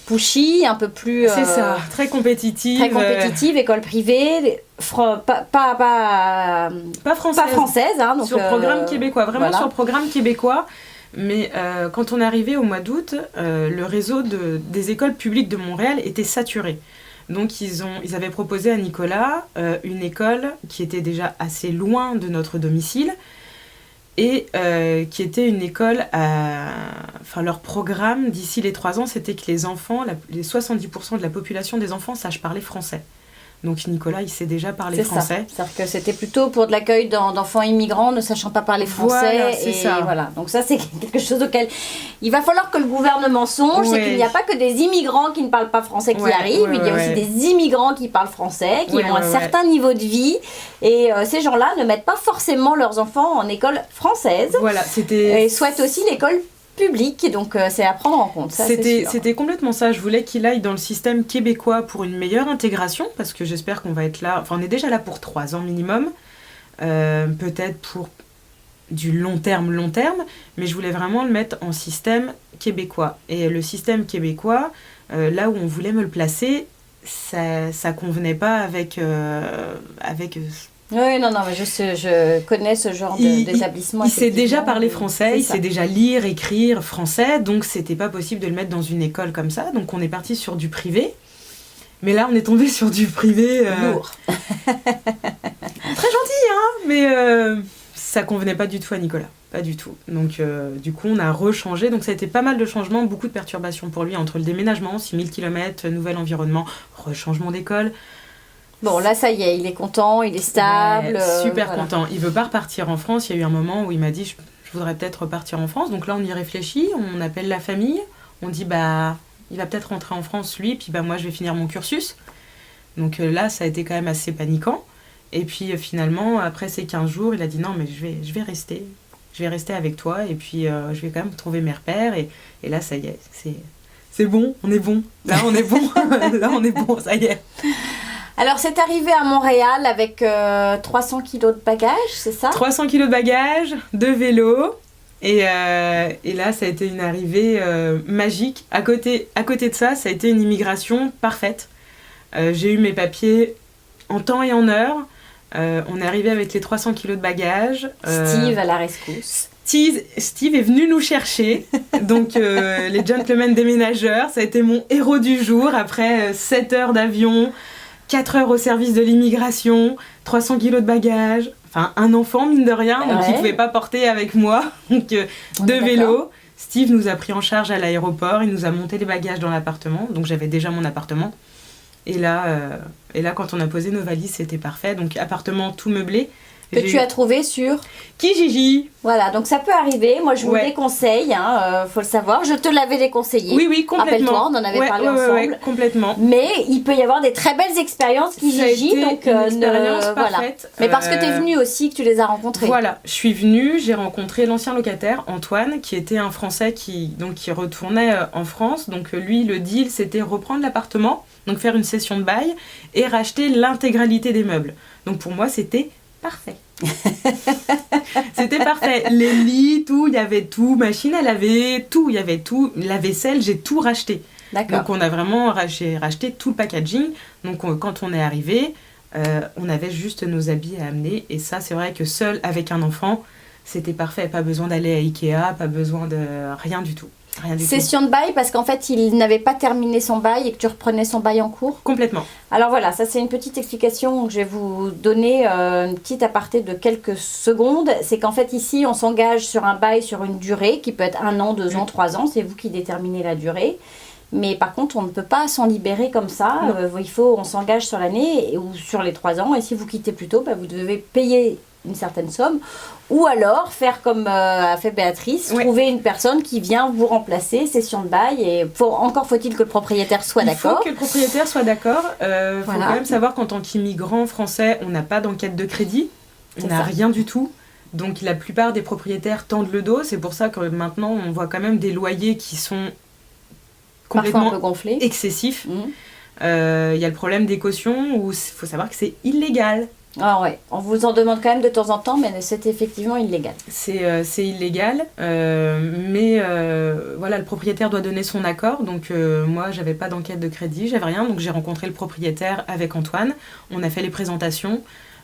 pushy, un peu plus... c'est ça, très compétitive. Très compétitive, école privée, pas française. Pas française, hein, donc, sur programme québécois, vraiment voilà. sur programme québécois. Mais quand on est arrivé au mois d'août, le réseau des écoles publiques de Montréal était saturé. Donc ils avaient proposé à Nicolas une école qui était déjà assez loin de notre domicile et qui était une école Enfin, leur programme d'ici les 3 ans, c'était que les enfants, les 70% de la population des enfants sachent parler français. Donc Nicolas, il sait déjà parler français. C'est-à-dire que c'était plutôt pour de l'accueil d'enfants immigrants ne sachant pas parler français. Voilà, c'est ça. Voilà. Donc ça, c'est quelque chose auquel il va falloir que le gouvernement songe. C'est qu'il n'y a pas que des immigrants qui ne parlent pas français qui arrivent. Il y a aussi des immigrants qui parlent français, qui ont un certain niveau de vie. Et ces gens-là ne mettent pas forcément leurs enfants en école française. Voilà, et souhaitent aussi l'école public, donc c'est à prendre en compte. C'était complètement ça. Je voulais qu'il aille dans le système québécois pour une meilleure intégration, parce que j'espère qu'on va être là. Enfin, on est déjà là pour 3 ans minimum, peut-être pour du long terme, mais je voulais vraiment le mettre en système québécois. Et le système québécois, là où on voulait me le placer, ça convenait pas avec oui, non, mais je connais ce genre d'établissement. Il sait déjà parler français, il sait déjà lire, écrire français, donc c'était pas possible de le mettre dans une école comme ça. Donc on est parti sur du privé. Mais là, on est tombé sur du privé... lourd. Très gentil, hein, mais ça convenait pas du tout à Nicolas. Pas du tout. Donc du coup, on a rechangé. Donc ça a été pas mal de changements, beaucoup de perturbations pour lui entre le déménagement, 6000 km, nouvel environnement, rechangement d'école... Bon, là, ça y est, il est content, il est stable. Super content. Il veut pas repartir en France. Il y a eu un moment où il m'a dit, je voudrais peut-être repartir en France. Donc là, on y réfléchit, on appelle la famille. On dit, il va peut-être rentrer en France, lui, puis moi, je vais finir mon cursus. Donc là, ça a été quand même assez paniquant. Et puis finalement, après ces 15 jours, il a dit, non, mais je vais rester. Je vais rester avec toi. Et puis, je vais quand même trouver mes repères. Et là, ça y est, c'est bon, on est bon. Là, on est bon. Là, on est bon, ça y est. Alors, c'est arrivé à Montréal avec 300 kilos de bagages, c'est ça ? 300 kilos de bagages, 2 vélos. Et là, ça a été une arrivée magique. À côté de ça, ça a été une immigration parfaite. J'ai eu mes papiers en temps et en heure. On est arrivé avec les 300 kilos de bagages. Steve à la rescousse. Steve est venu nous chercher. Donc, les gentlemen déménageurs, ça a été mon héros du jour. Après 7 heures d'avion... 4 heures au service de l'immigration, 300 kilos de bagages, enfin un enfant mine de rien, donc il ne pouvait pas porter avec moi, donc 2 vélos. Steve nous a pris en charge à l'aéroport, il nous a monté les bagages dans l'appartement, donc j'avais déjà mon appartement. Et là, quand on a posé nos valises, c'était parfait, donc appartement tout meublé. Que tu as trouvé sur Kijiji. Voilà, donc ça peut arriver. Moi, je vous déconseille, faut le savoir. Je te l'avais déconseillé. Oui, complètement. Rappelle-toi, on en avait parlé ensemble. Ouais, complètement. Mais il peut y avoir des très belles expériences Kijiji. Donc, une expérience parfaite. Mais parce que tu es venue aussi, que tu les as rencontrés. Voilà, je suis venue, j'ai rencontré l'ancien locataire, Antoine, qui était un Français qui retournait en France. Donc lui, le deal, c'était reprendre l'appartement, donc faire une session de bail et racheter l'intégralité des meubles. Donc pour moi, c'était parfait. C'était parfait. Les lits, tout, il y avait tout, machine à laver, tout, il y avait tout. La vaisselle, j'ai tout racheté. D'accord. Donc on a vraiment racheté tout le packaging. Donc quand on est arrivé, on avait juste nos habits à amener. Et ça, c'est vrai que seul avec un enfant, c'était parfait. Pas besoin d'aller à Ikea, pas besoin de rien du tout. Session de bail parce qu'en fait il n'avait pas terminé son bail et que tu reprenais son bail en cours. Complètement. Alors voilà, ça c'est une petite explication que je vais vous donner, une petite aparté de quelques secondes. C'est qu'en fait ici on s'engage sur un bail sur une durée qui peut être 1 an, 2 ans, 3 ans, c'est vous qui déterminez la durée. Mais par contre on ne peut pas s'en libérer comme ça, on s'engage sur l'année ou sur les 3 ans et si vous quittez plus tôt, vous devez payer une certaine somme, ou alors faire comme a fait Béatrice, trouver une personne qui vient vous remplacer, session de bail, et encore faut-il que le propriétaire soit d'accord. Il faut que le propriétaire soit d'accord. Faut quand même savoir qu'en tant qu'immigrant français, on n'a pas d'enquête de crédit, on n'a rien du tout. Donc la plupart des propriétaires tendent le dos, c'est pour ça que maintenant on voit quand même des loyers qui sont complètement parfois un peu gonflés, excessifs. Il y a le problème des cautions où il faut savoir que c'est illégal. Ah ouais, on vous en demande quand même de temps en temps, mais c'est effectivement illégal. C'est illégal, mais voilà, le propriétaire doit donner son accord. Donc moi, j'avais pas d'enquête de crédit, j'avais rien. Donc j'ai rencontré le propriétaire avec Antoine. On a fait les présentations.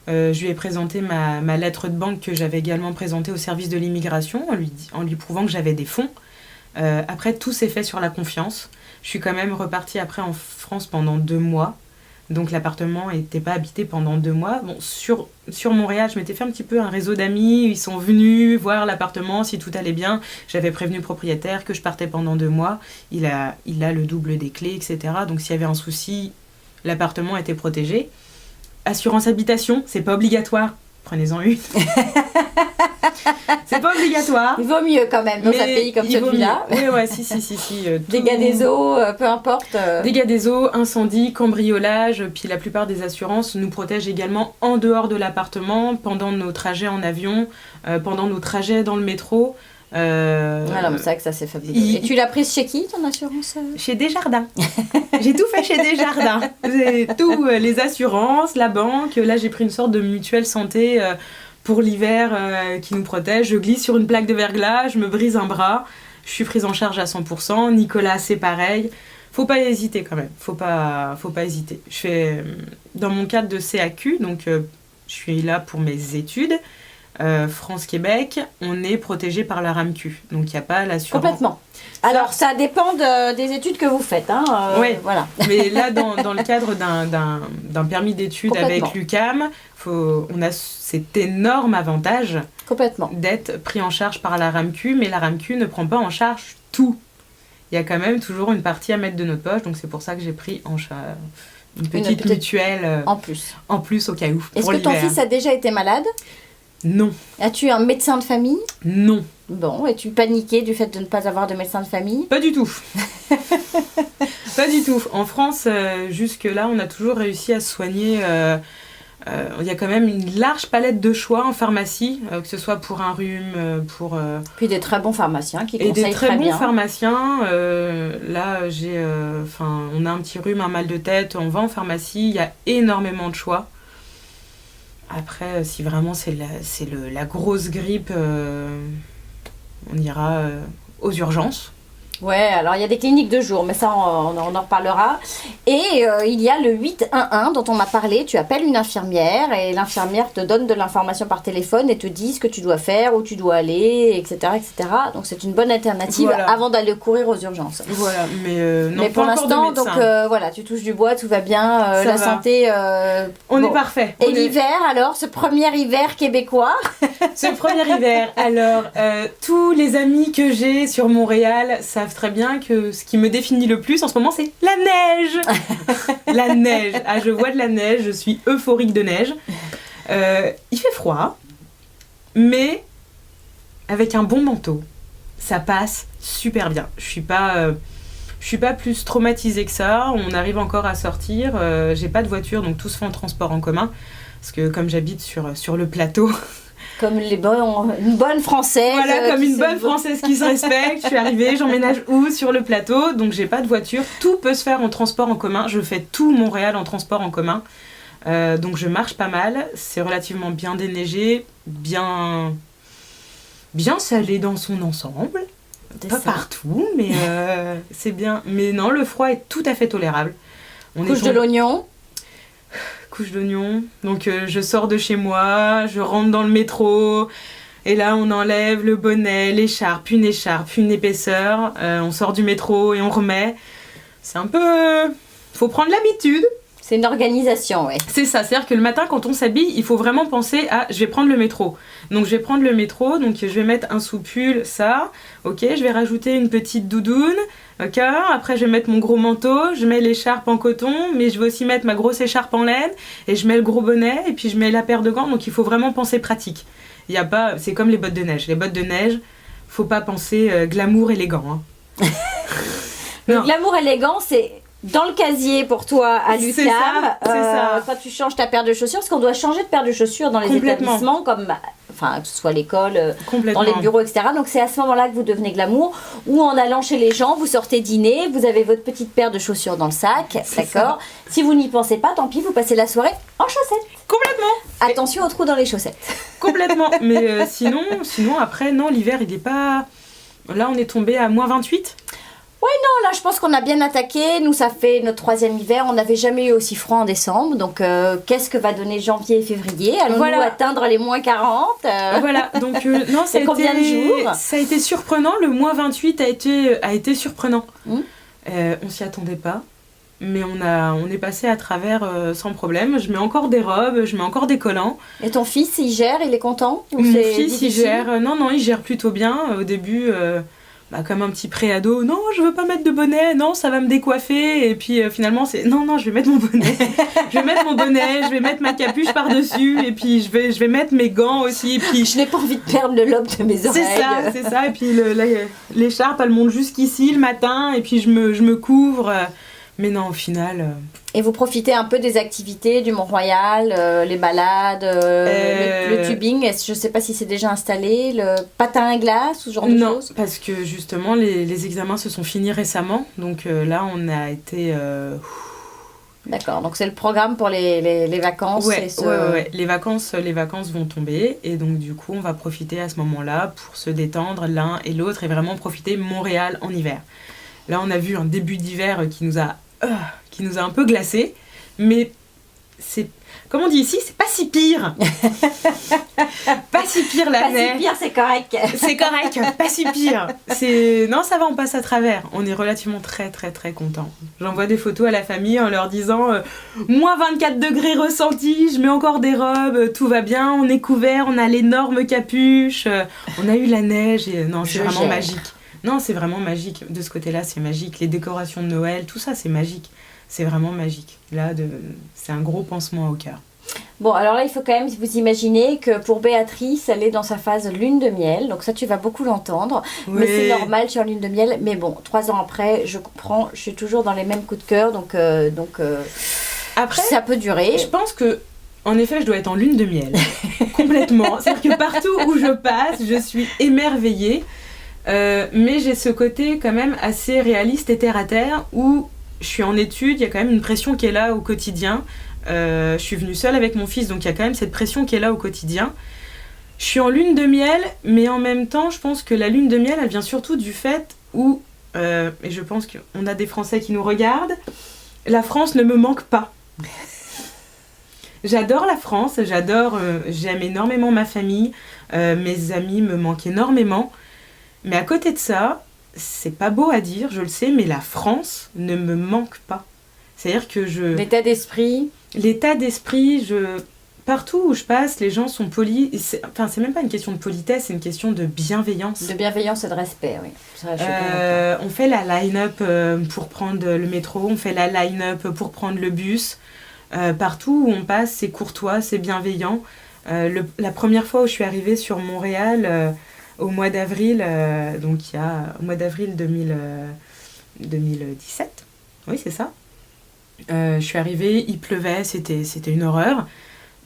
Je lui ai présenté ma lettre de banque que j'avais également présentée au service de l'immigration en lui prouvant que j'avais des fonds. Après, tout s'est fait sur la confiance. Je suis quand même repartie après en France pendant 2 mois. Donc l'appartement n'était pas habité pendant 2 mois. Bon, sur Montréal, je m'étais fait un petit peu un réseau d'amis. Ils sont venus voir l'appartement, si tout allait bien. J'avais prévenu le propriétaire que je partais pendant 2 mois. Il a le double des clés, etc. Donc s'il y avait un souci, l'appartement était protégé. Assurance habitation, c'est pas obligatoire. Prenez-en une. C'est pas obligatoire. Il vaut mieux quand même dans un pays comme celui-là. Oui, ouais, si. Dégâts des eaux, peu importe. Dégâts des eaux, incendie, cambriolage, puis la plupart des assurances nous protègent également en dehors de l'appartement, pendant nos trajets en avion, pendant nos trajets dans le métro. Voilà, c'est vrai que ça c'est fabuleux. Et tu l'as prise chez qui ton assurance? Chez Desjardins. J'ai tout fait chez Desjardins. J'ai tout, les assurances, la banque. Là, j'ai pris une sorte de mutuelle santé pour l'hiver qui nous protège. Je glisse sur une plaque de verglas, je me brise un bras. Je suis prise en charge à 100%. Nicolas, c'est pareil. Faut pas hésiter quand même. Faut pas hésiter. Je fais dans mon cadre de CAQ, donc je suis là pour mes études. France-Québec, on est protégé par la RAMQ. Donc il n'y a pas l'assurance. Complètement. Alors ça dépend des études que vous faites. Oui, voilà. Mais là, dans le cadre d'un permis d'études avec l'UQAM, on a cet énorme avantage d'être pris en charge par la RAMQ, mais la RAMQ ne prend pas en charge tout. Il y a quand même toujours une partie à mettre de notre poche, donc c'est pour ça que j'ai pris en charge une petite mutuelle en plus au cas où. Est-ce que ton fils a déjà été malade ? Non. As-tu un médecin de famille ? Non. Bon, es-tu paniqué du fait de ne pas avoir de médecin de famille ? Pas du tout. Pas du tout. En France, jusque-là, on a toujours réussi à se soigner. Il y a quand même une large palette de choix en pharmacie, que ce soit pour un rhume, pour... Puis des très bons pharmaciens qui conseillent très bien. Et des très bons pharmaciens. Là, on a un petit rhume, un mal de tête, on va en pharmacie, il y a énormément de choix. Après, si vraiment c'est la grosse grippe, on ira aux urgences. Ouais, alors il y a des cliniques de jour, mais ça on en reparlera. Et il y a le 811 dont on m'a parlé. Tu appelles une infirmière et l'infirmière te donne de l'information par téléphone et te dit ce que tu dois faire, où tu dois aller, etc. etc. Donc c'est une bonne alternative avant d'aller courir aux urgences. Voilà, mais pour l'instant, donc voilà, tu touches du bois, tout va bien, la santé... on est parfait. Et l'hiver alors, ce premier hiver québécois? Ce premier hiver, alors tous les amis que j'ai sur Montréal savent très bien que ce qui me définit le plus en ce moment, c'est la neige. La neige. Ah, je vois de la neige, je suis euphorique de neige. Il fait froid, mais avec un bon manteau, ça passe super bien. Je suis pas plus traumatisée que ça. On arrive encore à sortir. J'ai pas de voiture, donc tout se fait en transport en commun. Parce que comme j'habite sur le plateau... Comme une bonne Française. Voilà, comme une bonne Française qui se respecte. Je suis arrivée, j'emménage où ? Sur le plateau. Donc, j'ai pas de voiture. Tout peut se faire en transport en commun. Je fais tout Montréal en transport en commun. Donc, je marche pas mal. C'est relativement bien déneigé. Bien salé dans son ensemble. Pas partout, mais c'est bien. Mais non, le froid est tout à fait tolérable. Couche de l'oignon. Couche d'oignon. Donc je sors de chez moi, je rentre dans le métro, et là on enlève le bonnet, l'écharpe, une épaisseur, on sort du métro et on remet. C'est un peu... faut prendre l'habitude. C'est une organisation, ouais. C'est ça, c'est-à-dire que le matin quand on s'habille, il faut vraiment penser à je vais prendre le métro. Donc je vais prendre le métro, donc je vais mettre un sous-pull, ça, ok, je vais rajouter une petite doudoune, ok, après je vais mettre mon gros manteau, je mets l'écharpe en coton, mais je vais aussi mettre ma grosse écharpe en laine, et je mets le gros bonnet, et puis je mets la paire de gants, donc il faut vraiment penser pratique. Il y a pas, c'est comme les bottes de neige. Les bottes de neige, faut pas penser glamour élégant. Hein. Le glamour élégant, c'est... Dans le casier pour toi à l'UQAM, c'est ça. Quand tu changes ta paire de chaussures, parce qu'on doit changer de paire de chaussures dans les établissements, comme que ce soit l'école, dans les bureaux, etc. Donc c'est à ce moment-là que vous devenez glamour, ou en allant chez les gens, vous sortez dîner, vous avez votre petite paire de chaussures dans le sac, d'accord ? Si vous n'y pensez pas, tant pis, vous passez la soirée en chaussettes. Complètement. Attention aux trous dans les chaussettes. Complètement. Mais sinon, après, non, l'hiver, il n'est pas... Là, on est tombé à moins 28. Ouais, non, là, je pense qu'on a bien attaqué. Nous, ça fait notre 3e hiver. On n'avait jamais eu aussi froid en décembre. Donc, qu'est-ce que va donner janvier et février? Allons-nous atteindre les moins 40 Voilà, donc non, c'est combien de jours? Ça a été surprenant. Le moins 28 a été surprenant. On s'y attendait pas. Mais on est passé à travers sans problème. Je mets encore des robes, je mets encore des collants. Et ton fils, il gère, il est content? Mon fils, il gère. Non, il gère plutôt bien. Au début, comme un petit pré-ado, non, je veux pas mettre de bonnet, non, ça va me décoiffer. Et puis finalement, c'est non, je vais mettre mon bonnet. Je vais mettre mon bonnet, je vais mettre ma capuche par-dessus. Et puis je vais mettre mes gants aussi. Et puis, je n'ai pas envie de perdre le lobe de mes oreilles. C'est ça. Et puis l'écharpe, elle monte jusqu'ici le matin. Et puis je me couvre. Mais non, au final... Et vous profitez un peu des activités du Mont-Royal, les balades, le tubing, je ne sais pas si c'est déjà installé, le patin à glace, ce genre de choses? Non, parce que justement, les examens se sont finis récemment. Donc là, on a été... D'accord, donc c'est le programme pour les vacances. Ouais. Les vacances vont tomber. Et donc, du coup, on va profiter à ce moment-là pour se détendre l'un et l'autre et vraiment profiter Montréal en hiver. Là, on a vu un début d'hiver qui nous a un peu glacé, mais c'est, comme on dit ici, c'est pas si pire. Pas si pire l'année. Pas si pire, c'est correct. C'est correct, pas si pire. Non, ça va, on passe à travers. On est relativement très, très, très contents. J'envoie des photos à la famille en leur disant moins 24 degrés ressentis, je mets encore des robes, tout va bien, on est couvert, on a l'énorme capuche, on a eu la neige, et non, c'est vraiment magique. Non, c'est vraiment magique. De ce côté-là, c'est magique. Les décorations de Noël, tout ça, c'est magique. C'est vraiment magique. Là, c'est un gros pansement au cœur. Bon, alors là, il faut quand même vous imaginer que pour Béatrice, elle est dans sa phase lune de miel. Donc ça, tu vas beaucoup l'entendre. Oui. Mais c'est normal sur lune de miel. Mais bon, 3 ans après, je comprends. Je suis toujours dans les mêmes coups de cœur. Donc après, ça peut durer. Je pense que... En effet, je dois être en lune de miel. Complètement. C'est-à-dire que partout où je passe, je suis émerveillée. Mais j'ai ce côté quand même assez réaliste et terre à terre où je suis en études, il y a quand même une pression qui est là au quotidien. Je suis venue seule avec mon fils, donc il y a quand même cette pression qui est là au quotidien. Je suis en lune de miel, mais en même temps, je pense que la lune de miel, elle vient surtout du fait où, et je pense qu'on a des Français qui nous regardent, la France ne me manque pas. J'adore la France, j'aime énormément ma famille, mes amis me manquent énormément. Mais à côté de ça, c'est pas beau à dire, je le sais, mais la France ne me manque pas. C'est-à-dire que L'état d'esprit, partout où je passe, les gens sont polis. C'est même pas une question de politesse, c'est une question de bienveillance. De bienveillance et de respect, oui. On fait la line-up pour prendre le métro, on fait la line-up pour prendre le bus. Partout où on passe, c'est courtois, c'est bienveillant. La première fois où je suis arrivée sur Montréal... au mois d'avril, au mois d'avril 2017, oui c'est ça. Je suis arrivée, il pleuvait, c'était une horreur.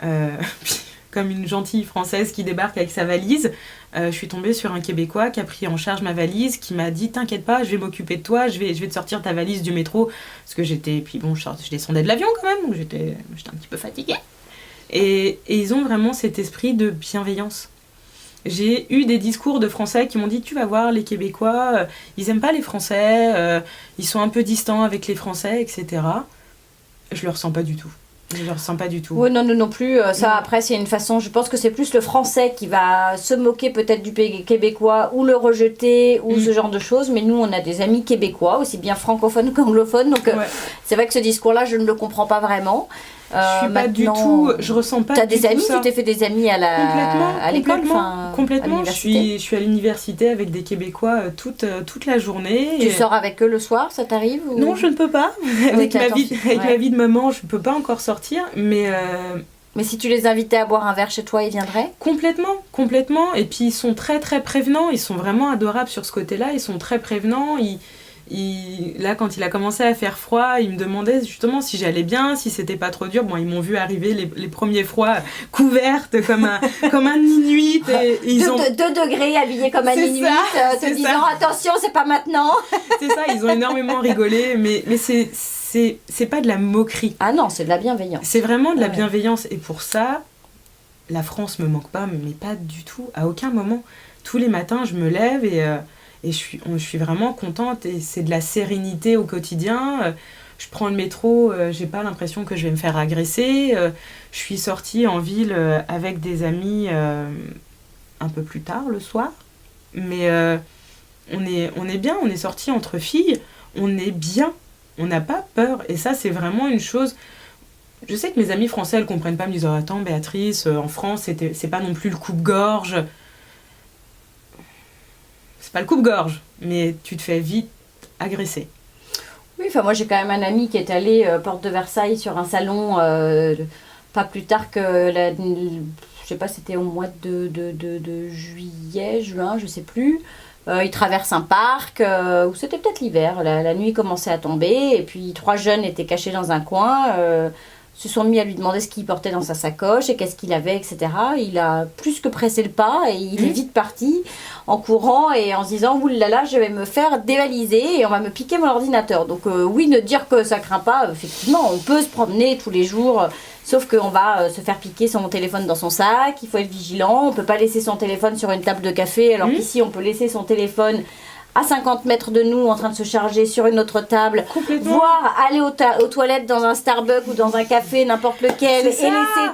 Puis, comme une gentille Française qui débarque avec sa valise, je suis tombée sur un Québécois qui a pris en charge ma valise, qui m'a dit « T'inquiète pas, je vais m'occuper de toi, je vais te sortir ta valise du métro. » Parce que je descendais de l'avion quand même, donc j'étais un petit peu fatiguée. Et ils ont vraiment cet esprit de bienveillance. J'ai eu des discours de Français qui m'ont dit « Tu vas voir, les Québécois, ils aiment pas les Français, ils sont un peu distants avec les Français, etc. » Je le ressens pas du tout. Oui, non plus. Ça, après, c'est une façon... Je pense que c'est plus le Français qui va se moquer peut-être du Québécois ou le rejeter ou ce genre de choses. Mais nous, on a des amis québécois, aussi bien francophones qu'anglophones. Donc, c'est vrai que ce discours-là, je ne le comprends pas vraiment. Je suis pas du tout, je ressens pas. T'as des amis, tu t'es fait des amis à l'école, complètement. Je suis à l'université avec des Québécois toute la journée. Tu sors avec eux le soir, ça t'arrive ou... Non, je ne peux pas. Avec ma vie de maman, je peux pas encore sortir, mais. Mais si tu les invitais à boire un verre chez toi, ils viendraient ? Complètement. Et puis ils sont très très prévenants. Ils sont vraiment adorables sur ce côté-là. Ils sont très prévenants. Là, quand il a commencé à faire froid, il me demandait justement si j'allais bien, si c'était pas trop dur. Bon, ils m'ont vu arriver les premiers froids couverte comme un Inuit. Et ils ont 2 degrés habillés comme un Inuit, te disant attention, c'est pas maintenant. C'est ça, ils ont énormément rigolé, mais c'est pas de la moquerie. Ah non, c'est de la bienveillance. C'est vraiment de la bienveillance. Et pour ça, la France me manque pas, mais pas du tout, à aucun moment. Tous les matins, je me lève et je suis vraiment contente et c'est de la sérénité au quotidien. Je prends le métro, j'ai pas l'impression que je vais me faire agresser. Je suis sortie en ville avec des amis un peu plus tard le soir. Mais on est bien, on est sortis entre filles, on est bien, on n'a pas peur. Et ça, c'est vraiment une chose... Je sais que mes amis français, elles comprennent pas, me disent « Attends, Béatrice, en France, c'est pas non plus le coupe-gorge. » C'est pas le coupe-gorge, mais tu te fais vite agresser. Oui, enfin moi j'ai quand même un ami qui est allé porte de Versailles sur un salon pas plus tard que je sais pas, c'était au mois de juillet, juin, je sais plus. Il traverse un parc, ou c'était peut-être l'hiver, la nuit commençait à tomber, et puis 3 jeunes étaient cachés dans un coin, se sont mis à lui demander ce qu'il portait dans sa sacoche et qu'est-ce qu'il avait, etc. Il a plus que pressé le pas et il est vite parti en courant et en se disant « Oulala, je vais me faire dévaliser et on va me piquer mon ordinateur ». Donc oui, ne dire que ça craint pas, effectivement, on peut se promener tous les jours, sauf qu'on va se faire piquer son téléphone dans son sac, il faut être vigilant, on ne peut pas laisser son téléphone sur une table de café, alors qu'ici on peut laisser son téléphone à 50 mètres de nous, en train de se charger sur une autre table, voire aller aux toilettes dans un Starbucks ou dans un café, n'importe lequel, et laisser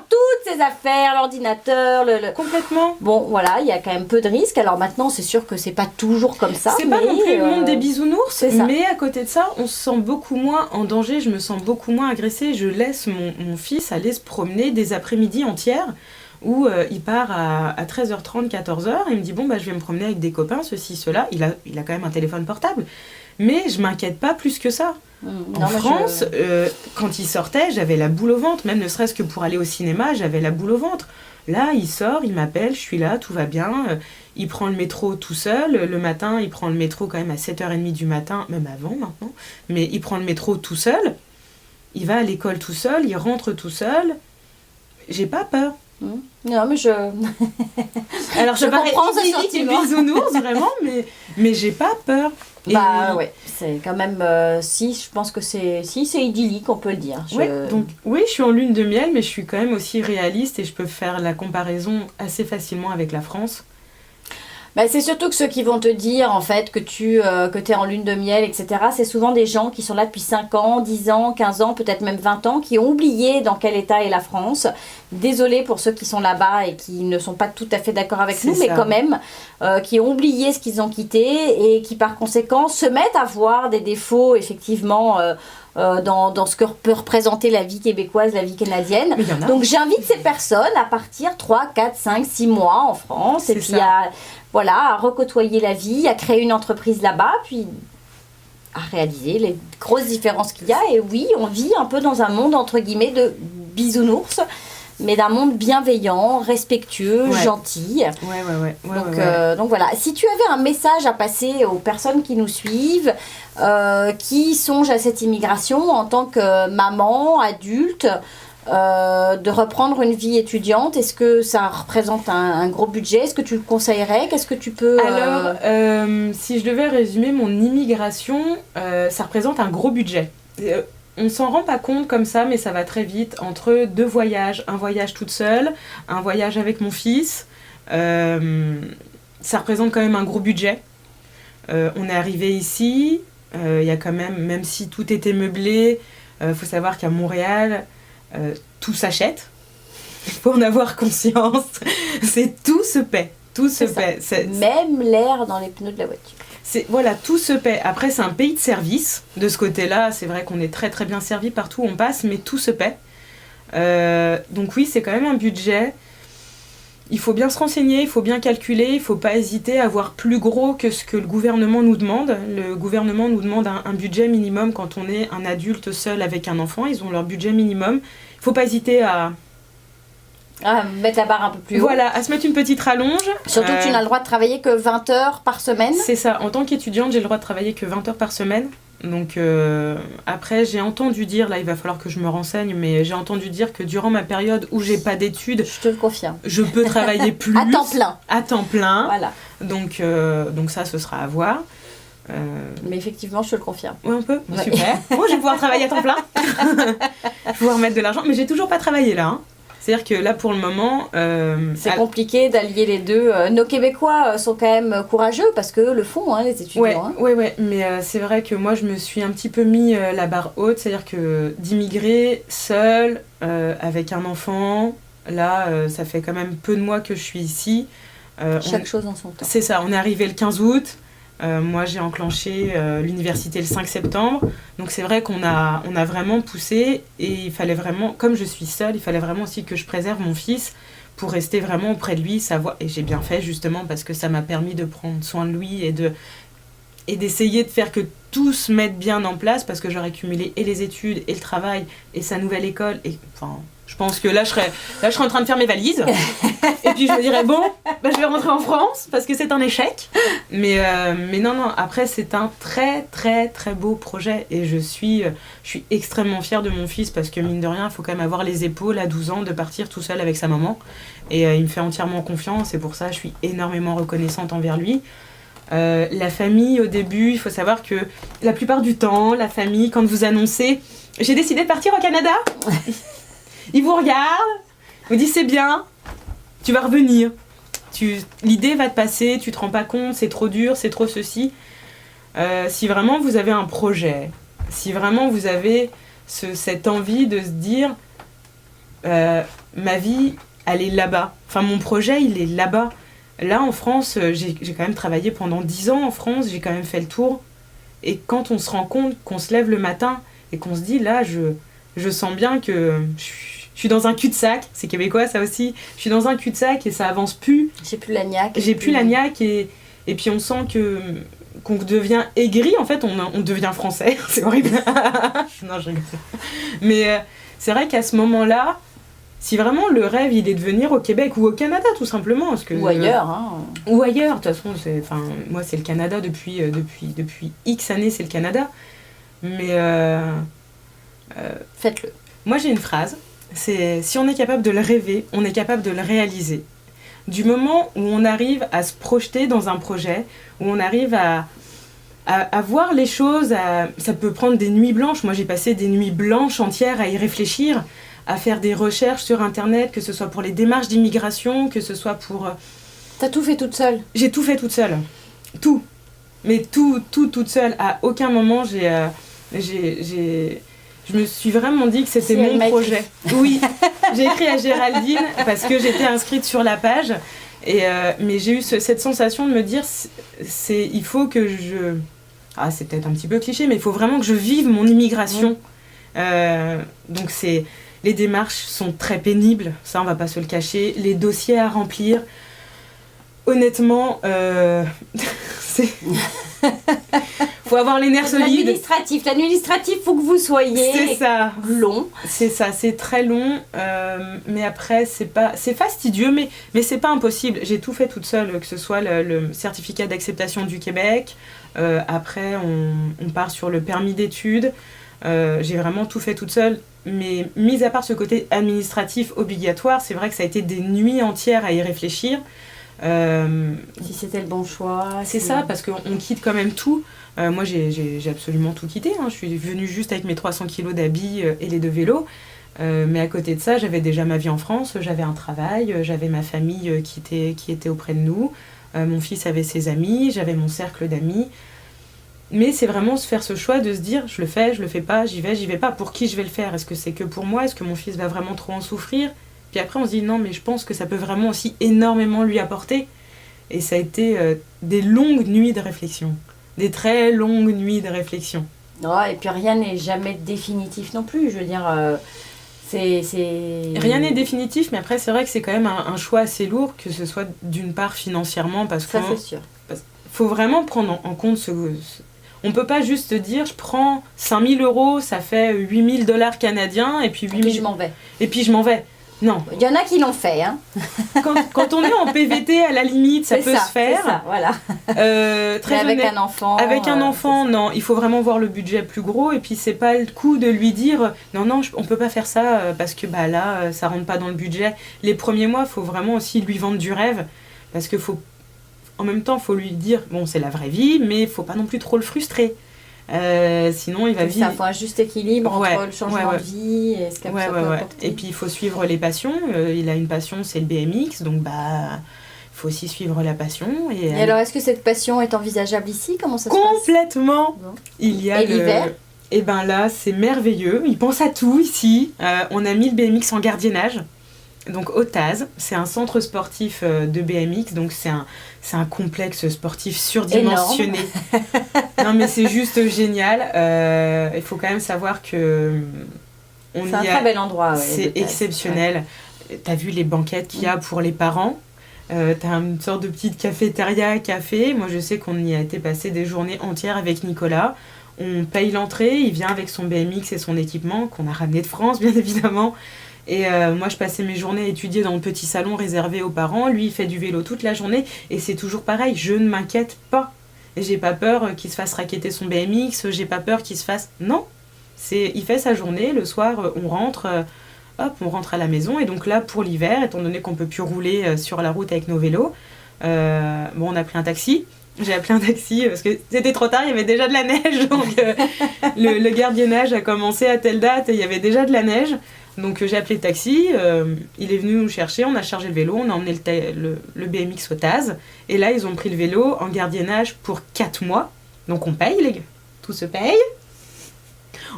toutes ses affaires, l'ordinateur, Complètement. Bon, voilà, il y a quand même peu de risques. Alors maintenant, c'est sûr que c'est pas toujours comme ça. C'est pas non plus le monde des bisounours, mais à côté de ça, on se sent beaucoup moins en danger, je me sens beaucoup moins agressée. Je laisse mon fils aller se promener des après-midi entières, où il part à 13h30, 14h, et il me dit bon, je vais me promener avec des copains, ceci, cela. Il a quand même un téléphone portable, mais je m'inquiète pas plus que ça. En France, quand il sortait, j'avais la boule au ventre, même ne serait-ce que pour aller au cinéma, j'avais la boule au ventre. Là, il sort, il m'appelle, je suis là, tout va bien. Il prend le métro tout seul. Le matin, il prend le métro quand même à 7h30 du matin, même avant maintenant, mais il prend le métro tout seul. Il va à l'école tout seul, il rentre tout seul. J'ai pas peur. Non, mais alors je comprends ce sentiment. Bisounours vraiment, mais j'ai pas peur. Ouais, c'est quand même je pense que c'est idyllique, on peut le dire. Donc oui, je suis en lune de miel, mais je suis quand même aussi réaliste et je peux faire la comparaison assez facilement avec la France. C'est surtout que ceux qui vont te dire en fait que tu es en lune de miel, etc., c'est souvent des gens qui sont là depuis 5 ans, 10 ans, 15 ans, peut-être même 20 ans, qui ont oublié dans quel état est la France. Désolée pour ceux qui sont là-bas et qui ne sont pas tout à fait d'accord avec nous, mais quand même, qui ont oublié ce qu'ils ont quitté et qui par conséquent se mettent à voir des défauts effectivement dans ce que peut représenter la vie québécoise, la vie canadienne. Donc j'invite ces personnes à partir 3, 4, 5, 6 mois en France et puis à recôtoyer la vie, à créer une entreprise là-bas, puis à réaliser les grosses différences qu'il y a. Et oui, on vit un peu dans un monde entre guillemets de bisounours, mais d'un monde bienveillant, respectueux, gentil. Donc voilà, si tu avais un message à passer aux personnes qui nous suivent, qui songent à cette immigration en tant que maman, adulte, de reprendre une vie étudiante, est-ce que ça représente un gros budget? Est-ce que tu le conseillerais? Qu'est-ce que tu peux... Alors, si je devais résumer mon immigration, ça représente un gros budget. On ne s'en rend pas compte comme ça, mais ça va très vite. Entre 2 voyages, un voyage toute seule, un voyage avec mon fils, ça représente quand même un gros budget. On est arrivé ici, il y a quand même si tout était meublé, faut savoir qu'à Montréal, tout s'achète. Il faut en avoir conscience. Tout se paie. Tout se paie. Même l'air dans les pneus de la voiture. Tout se paie. Après, c'est un pays de service. De ce côté-là, c'est vrai qu'on est très très bien servi partout où on passe, mais tout se paie. Donc oui, c'est quand même un budget. Il faut bien se renseigner, il faut bien calculer, il ne faut pas hésiter à avoir plus gros que ce que le gouvernement nous demande. Le gouvernement nous demande un budget minimum quand on est un adulte seul avec un enfant. Ils ont leur budget minimum. Il ne faut pas hésiter à mettre la barre un peu plus haut. Voilà, à se mettre une petite rallonge. Surtout que tu n'as le droit de travailler que 20 heures par semaine. C'est ça. En tant qu'étudiante, j'ai le droit de travailler que 20 heures par semaine. Donc après, j'ai entendu dire, là il va falloir que je me renseigne, mais j'ai entendu dire que durant ma période où j'ai pas d'études, je te le confirme, je peux travailler plus. À temps plein. À temps plein. Voilà. Donc ça, ce sera à voir. Mais effectivement, je te le confirme. Oui, on peut. Super. Moi, je vais pouvoir travailler à temps plein. Je vais pouvoir mettre de l'argent, mais j'ai toujours pas travaillé là. Hein. C'est-à-dire que là, pour le moment... c'est compliqué d'allier les deux. Nos Québécois sont quand même courageux parce que le font, hein, les étudiants. Ouais. Mais c'est vrai que moi, je me suis un petit peu mis la barre haute. C'est-à-dire que d'immigrer seule, avec un enfant, là, ça fait quand même peu de mois que je suis ici. Chaque chose en son temps. C'est ça, on est arrivé le 15 août. Moi, j'ai enclenché l'université le 5 septembre. Donc, c'est vrai qu'on a vraiment poussé. Et il fallait vraiment, comme je suis seule, il fallait vraiment aussi que je préserve mon fils pour rester vraiment auprès de lui. Savoir, et j'ai bien fait, justement, parce que ça m'a permis de prendre soin de lui et d'essayer de faire que tout se mette bien en place. Parce que j'aurais cumulé et les études, et le travail, et sa nouvelle école. Et enfin... Je pense que là, je serais en train de faire mes valises. Et puis, je me dirais, bon, je vais rentrer en France parce que c'est un échec. Mais non, après, c'est un très, très, très beau projet. Et je suis extrêmement fière de mon fils parce que, mine de rien, il faut quand même avoir les épaules à 12 ans de partir tout seul avec sa maman. Et il me fait entièrement confiance. Et pour ça, je suis énormément reconnaissante envers lui. La famille, au début, il faut savoir que la plupart du temps, la famille, quand vous annoncez « J'ai décidé de partir au Canada », ils vous regardent, vous disent c'est bien, tu vas revenir. L'idée va te passer, tu te rends pas compte, c'est trop dur, c'est trop ceci. Si vraiment vous avez un projet, si vraiment vous avez cette envie de se dire ma vie, elle est là-bas. Enfin, mon projet, il est là-bas. Là, en France, j'ai quand même travaillé pendant 10 ans en France, j'ai quand même fait le tour. Et quand on se rend compte qu'on se lève le matin et qu'on se dit là, je sens bien que je suis dans un cul-de-sac, c'est québécois ça aussi, je suis dans un cul-de-sac et ça avance plus. J'ai plus la niaque. Et puis on sent qu'on devient aigri, en fait on devient français, c'est horrible. Non, je rigole. Mais c'est vrai qu'à ce moment-là, si vraiment le rêve il est de venir au Québec ou au Canada tout simplement, parce que, ou ailleurs. Hein. Ou ailleurs, de toute façon, moi c'est le Canada depuis X années, c'est le Canada. Mais... faites-le. Moi j'ai une phrase, c'est si on est capable de le rêver, on est capable de le réaliser. Du moment où on arrive à se projeter dans un projet, où on arrive à voir les choses, ça peut prendre des nuits blanches. Moi j'ai passé des nuits blanches entières à y réfléchir, à faire des recherches sur internet, que ce soit pour les démarches d'immigration, que ce soit pour... T'as tout fait toute seule? J'ai tout fait toute seule. Tout. Mais tout toute seule. À aucun moment je me suis vraiment dit que c'était mon projet. Oui, j'ai écrit à Géraldine parce que j'étais inscrite sur la page. Mais j'ai eu cette sensation de me dire, il faut que je... Ah, c'est peut-être un petit peu cliché, mais il faut vraiment que je vive mon immigration. Donc les démarches sont très pénibles, ça on va pas se le cacher. Les dossiers à remplir, honnêtement, c'est... faut avoir les nerfs solides. L'administratif, faut que vous soyez long. C'est ça, c'est très long. Mais après, c'est fastidieux, mais c'est pas impossible. J'ai tout fait toute seule, que ce soit le certificat d'acceptation du Québec. Après, on part sur le permis d'études. J'ai vraiment tout fait toute seule. Mais mis à part ce côté administratif obligatoire, c'est vrai que ça a été des nuits entières à y réfléchir. Si c'était le bon choix. C'est ça, parce qu'on quitte quand même tout. Moi, j'ai absolument tout quitté. Hein. Je suis venue juste avec mes 300 kilos d'habits et les 2 vélos. Mais à côté de ça, j'avais déjà ma vie en France. J'avais un travail, j'avais ma famille qui était auprès de nous. Mon fils avait ses amis, j'avais mon cercle d'amis. Mais c'est vraiment se faire ce choix de se dire, je le fais pas, j'y vais pas. Pour qui je vais le faire? Est-ce que c'est que pour moi? Est-ce que mon fils va vraiment trop en souffrir? Puis après, on se dit, non, mais je pense que ça peut vraiment aussi énormément lui apporter. Et ça a été des longues nuits de réflexion. Des très longues nuits de réflexion. Ouais, et puis rien n'est jamais définitif non plus. Je veux dire, Rien n'est définitif, mais après, c'est vrai que c'est quand même un choix assez lourd, que ce soit d'une part financièrement, parce que... Ça, c'est sûr. Faut vraiment prendre en compte on peut pas juste se dire, je prends 5 000 €, ça fait 8 000 $ canadiens, et puis 8 000... Et puis je m'en vais. Et puis je m'en vais. Non. Il y en a qui l'ont fait, hein. Quand on est en PVT, à la limite, ça peut se faire. C'est ça, voilà. Très avec un enfant. Avec un enfant, non. Il faut vraiment voir le budget plus gros. Et puis, c'est pas le coup de lui dire non, on peut pas faire ça parce que là, ça rentre pas dans le budget. Les premiers mois, il faut vraiment aussi lui vendre du rêve. Parce que en même temps, il faut lui dire bon, c'est la vraie vie, mais il faut pas non plus trop le frustrer. Sinon, il va vivre. Ça faut un juste équilibre entre le changement de vie et ce qu'elle peut apporter. Et puis, il faut suivre les passions. Il a une passion, c'est le BMX. Donc, il faut aussi suivre la passion. Et alors, est-ce que cette passion est envisageable ici? Comment ça se passe? Complètement. Bon. Il y a l'hiver? Et ben là, c'est merveilleux. Il pense à tout ici. On a mis le BMX en gardiennage. Donc au TAS, c'est un centre sportif de BMX, donc c'est un complexe sportif surdimensionné. Non mais c'est juste génial. Il faut quand même savoir que c'est un très bel endroit. C'est exceptionnel. Ouais. T'as vu les banquettes qu'il y a pour les parents. T'as une sorte de petite cafétéria café. Moi je sais qu'on y a été passer des journées entières avec Nicolas. On paye l'entrée, il vient avec son BMX et son équipement qu'on a ramené de France bien évidemment. Et moi, je passais mes journées à étudier dans le petit salon réservé aux parents. Lui, il fait du vélo toute la journée. Et c'est toujours pareil, je ne m'inquiète pas. Et j'ai pas peur qu'il se fasse racketter son BMX. J'ai pas peur qu'il se fasse... Non, il fait sa journée. Le soir, on rentre à la maison. Et donc là, pour l'hiver, étant donné qu'on peut plus rouler sur la route avec nos vélos, on a pris un taxi. J'ai appelé un taxi parce que c'était trop tard, il y avait déjà de la neige. Donc le gardiennage a commencé à telle date et il y avait déjà de la neige. Donc j'ai appelé le taxi, il est venu nous chercher, on a chargé le vélo, on a emmené le BMX au TAS. Et là, ils ont pris le vélo en gardiennage pour 4 mois. Donc on paye, les gars. Tout se paye.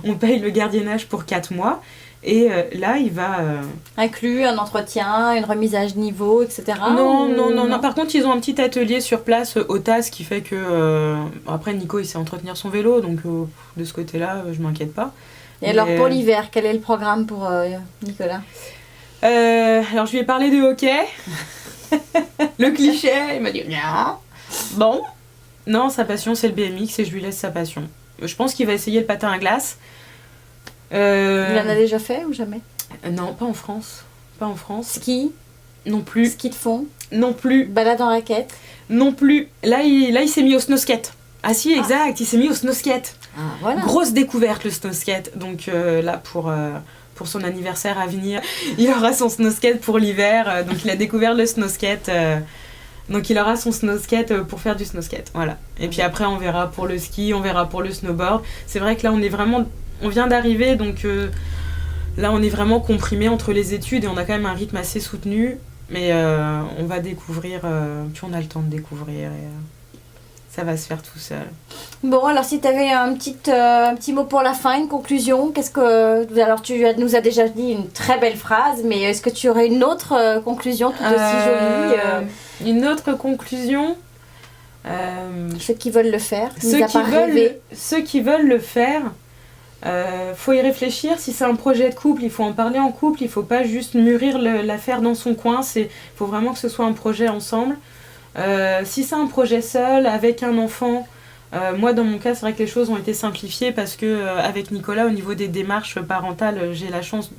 On paye le gardiennage pour 4 mois. Et là, il va... Inclus un entretien, une remise à niveau, etc. Non. Par contre, ils ont un petit atelier sur place au TAS qui fait que... Après, Nico, il sait entretenir son vélo. Donc de ce côté-là, je m'inquiète pas. Et alors pour l'hiver, quel est le programme pour Nicolas? Alors je lui ai parlé de hockey. Le cliché, il m'a dit non. Bon, non, sa passion c'est le BMX et je lui laisse sa passion. Je pense qu'il va essayer le patin à glace. Il en a déjà fait ou jamais? Non, pas en France. Pas en France. Ski? Non plus. Ski de fond? Non plus. Balade en raquette? Non plus. Là, il s'est mis au snow skate. Ah si, exact, il s'est mis au snow skate. Voilà. Grosse découverte le snow skate. Donc là, pour son anniversaire à venir, il aura son snow skate pour l'hiver. Donc il a découvert le snow skate. Donc il aura son snow skate pour faire du snow skate. Voilà. Et puis après, on verra pour le ski, on verra pour le snowboard. C'est vrai que là, on vient d'arriver, donc là, on est vraiment comprimé entre les études et on a quand même un rythme assez soutenu. Mais on va découvrir, puis on a le temps de découvrir. Ça va se faire tout seul. Bon, alors si tu avais un petit mot pour la fin, une conclusion, alors tu nous as déjà dit une très belle phrase, mais est-ce que tu aurais une autre conclusion tout aussi jolie Une autre conclusion Ceux qui veulent le faire, ceux qui veulent le faire, faut y réfléchir. Si c'est un projet de couple, il faut en parler en couple, il faut pas juste mûrir l'affaire dans son coin, faut vraiment que ce soit un projet ensemble. Si c'est un projet seul, avec un enfant, moi dans mon cas c'est vrai que les choses ont été simplifiées parce que avec Nicolas au niveau des démarches parentales j'ai la chance,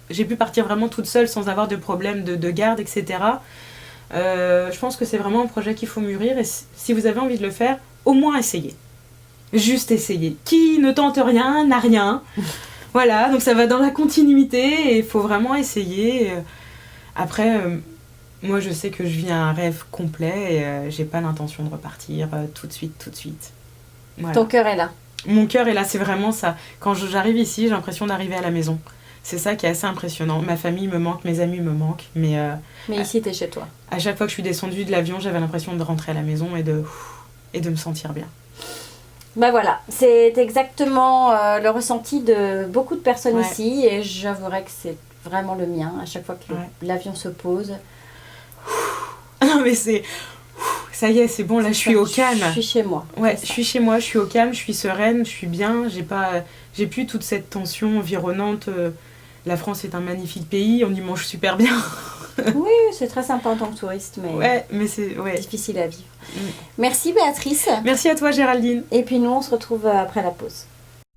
j'ai pu partir vraiment toute seule sans avoir de problème de garde, etc. Je pense que c'est vraiment un projet qu'il faut mûrir et si vous avez envie de le faire, au moins essayez. Juste essayer. Qui ne tente rien n'a rien. Voilà, donc ça va dans la continuité et il faut vraiment essayer. Après... moi, je sais que je vis un rêve complet et j'ai pas l'intention de repartir tout de suite. Voilà. Ton cœur est là. Mon cœur est là, c'est vraiment ça. Quand j'arrive ici, j'ai l'impression d'arriver à la maison. C'est ça qui est assez impressionnant. Ma famille me manque, mes amis me manquent, mais ici, t'es chez toi. À chaque fois que je suis descendue de l'avion, j'avais l'impression de rentrer à la maison et de me sentir bien. Bah voilà, c'est exactement le ressenti de beaucoup de personnes ici et j'avouerais que c'est vraiment le mien. À chaque fois que l'avion se pose... Non mais ça y est, c'est bon, là je suis au calme. Je suis chez moi. Ouais, je suis chez moi, je suis au calme, je suis sereine, je suis bien, j'ai plus toute cette tension environnante. La France est un magnifique pays, on y mange super bien. Oui, c'est très sympa en tant que touriste, mais c'est difficile à vivre. Merci Béatrice. Merci à toi Géraldine. Et puis nous, on se retrouve après la pause.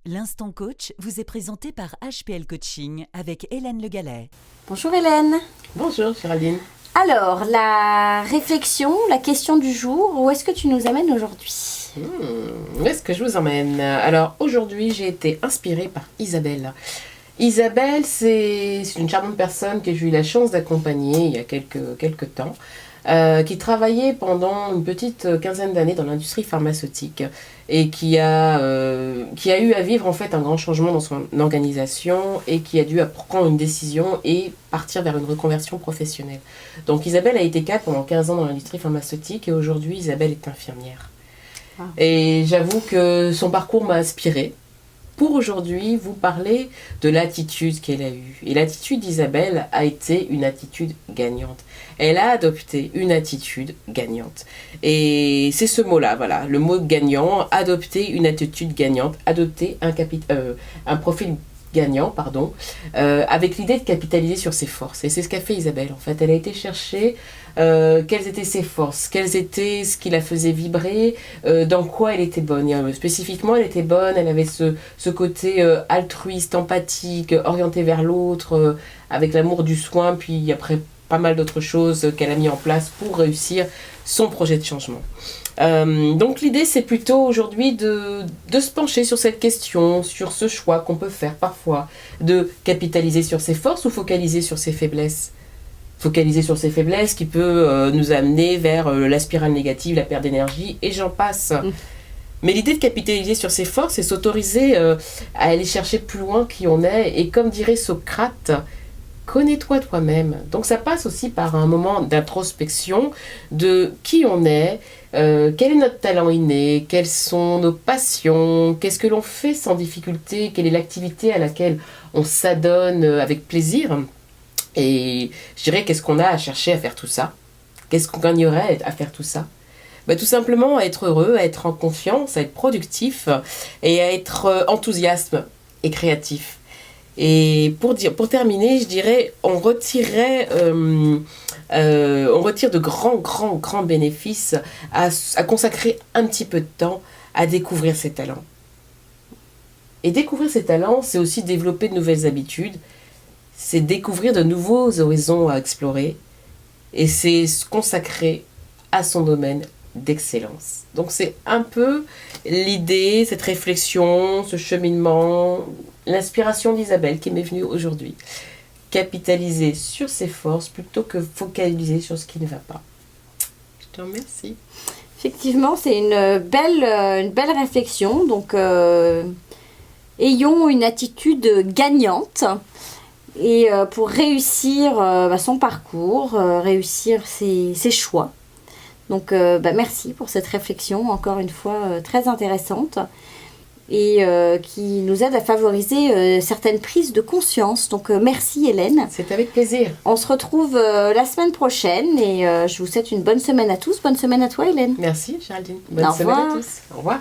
L'Instant Coach vous est présenté par HPL Coaching avec Hélène Le Gallet. Bonjour Hélène. Bonjour Géraldine. Alors, la réflexion, la question du jour, où est-ce que tu nous amènes aujourd'hui ? Où est-ce que je vous emmène ? Alors, aujourd'hui, j'ai été inspirée par Isabelle. Isabelle, c'est une charmante personne que j'ai eu la chance d'accompagner il y a quelques temps. qui travaillait pendant une petite quinzaine d'années dans l'industrie pharmaceutique et qui a eu à vivre en fait un grand changement dans son organisation et qui a dû prendre une décision et partir vers une reconversion professionnelle. Donc Isabelle a été cadre pendant 15 ans dans l'industrie pharmaceutique et aujourd'hui Isabelle est infirmière. Ah. Et j'avoue que son parcours m'a inspirée pour aujourd'hui vous parler de l'attitude qu'elle a eue. Et l'attitude d'Isabelle a été une attitude gagnante. Elle a adopté une attitude gagnante. Et c'est ce mot-là, voilà, le mot gagnant, adopter une attitude gagnante, adopter un profil gagnant, avec l'idée de capitaliser sur ses forces. Et c'est ce qu'a fait Isabelle, en fait. Elle a été chercher quelles étaient ses forces, quelles étaient ce qui la faisait vibrer, dans quoi elle était bonne. Et, spécifiquement, elle était bonne, elle avait ce côté altruiste, empathique, orienté vers l'autre, avec l'amour du soin, puis après pas mal d'autres choses qu'elle a mis en place pour réussir son projet de changement. Donc l'idée c'est plutôt aujourd'hui de se pencher sur cette question, sur ce choix qu'on peut faire parfois, de capitaliser sur ses forces ou focaliser sur ses faiblesses. Focaliser sur ses faiblesses qui peut nous amener vers la spirale négative, la perte d'énergie et j'en passe. Mais l'idée de capitaliser sur ses forces c'est s'autoriser à aller chercher plus loin qui on est et comme dirait Socrate, connais-toi toi-même. Donc ça passe aussi par un moment d'introspection de qui on est, quel est notre talent inné, quelles sont nos passions, qu'est-ce que l'on fait sans difficulté, quelle est l'activité à laquelle on s'adonne avec plaisir. Et je dirais qu'est-ce qu'on a à chercher à faire tout ça, qu'est-ce qu'on gagnerait à faire tout ça. Tout simplement à être heureux, à être en confiance, à être productif et à être enthousiaste et créatif. Et pour terminer, je dirais, on retire de grands bénéfices à consacrer un petit peu de temps à découvrir ses talents. Et découvrir ses talents, c'est aussi développer de nouvelles habitudes, c'est découvrir de nouveaux horizons à explorer, et c'est se consacrer à son domaine d'excellence. Donc c'est un peu l'idée, cette réflexion, ce cheminement, l'inspiration d'Isabelle qui m'est venue aujourd'hui. Capitaliser sur ses forces plutôt que focaliser sur ce qui ne va pas. Je te remercie. Effectivement, c'est une belle réflexion. Donc, ayons une attitude gagnante et pour réussir son parcours, réussir ses choix. Donc, merci pour cette réflexion, encore une fois, très intéressante et qui nous aide à favoriser certaines prises de conscience. Donc, merci Hélène. C'est avec plaisir. On se retrouve la semaine prochaine et je vous souhaite une bonne semaine à tous. Bonne semaine à toi Hélène. Merci Géraldine. Bonne semaine à tous. Au revoir.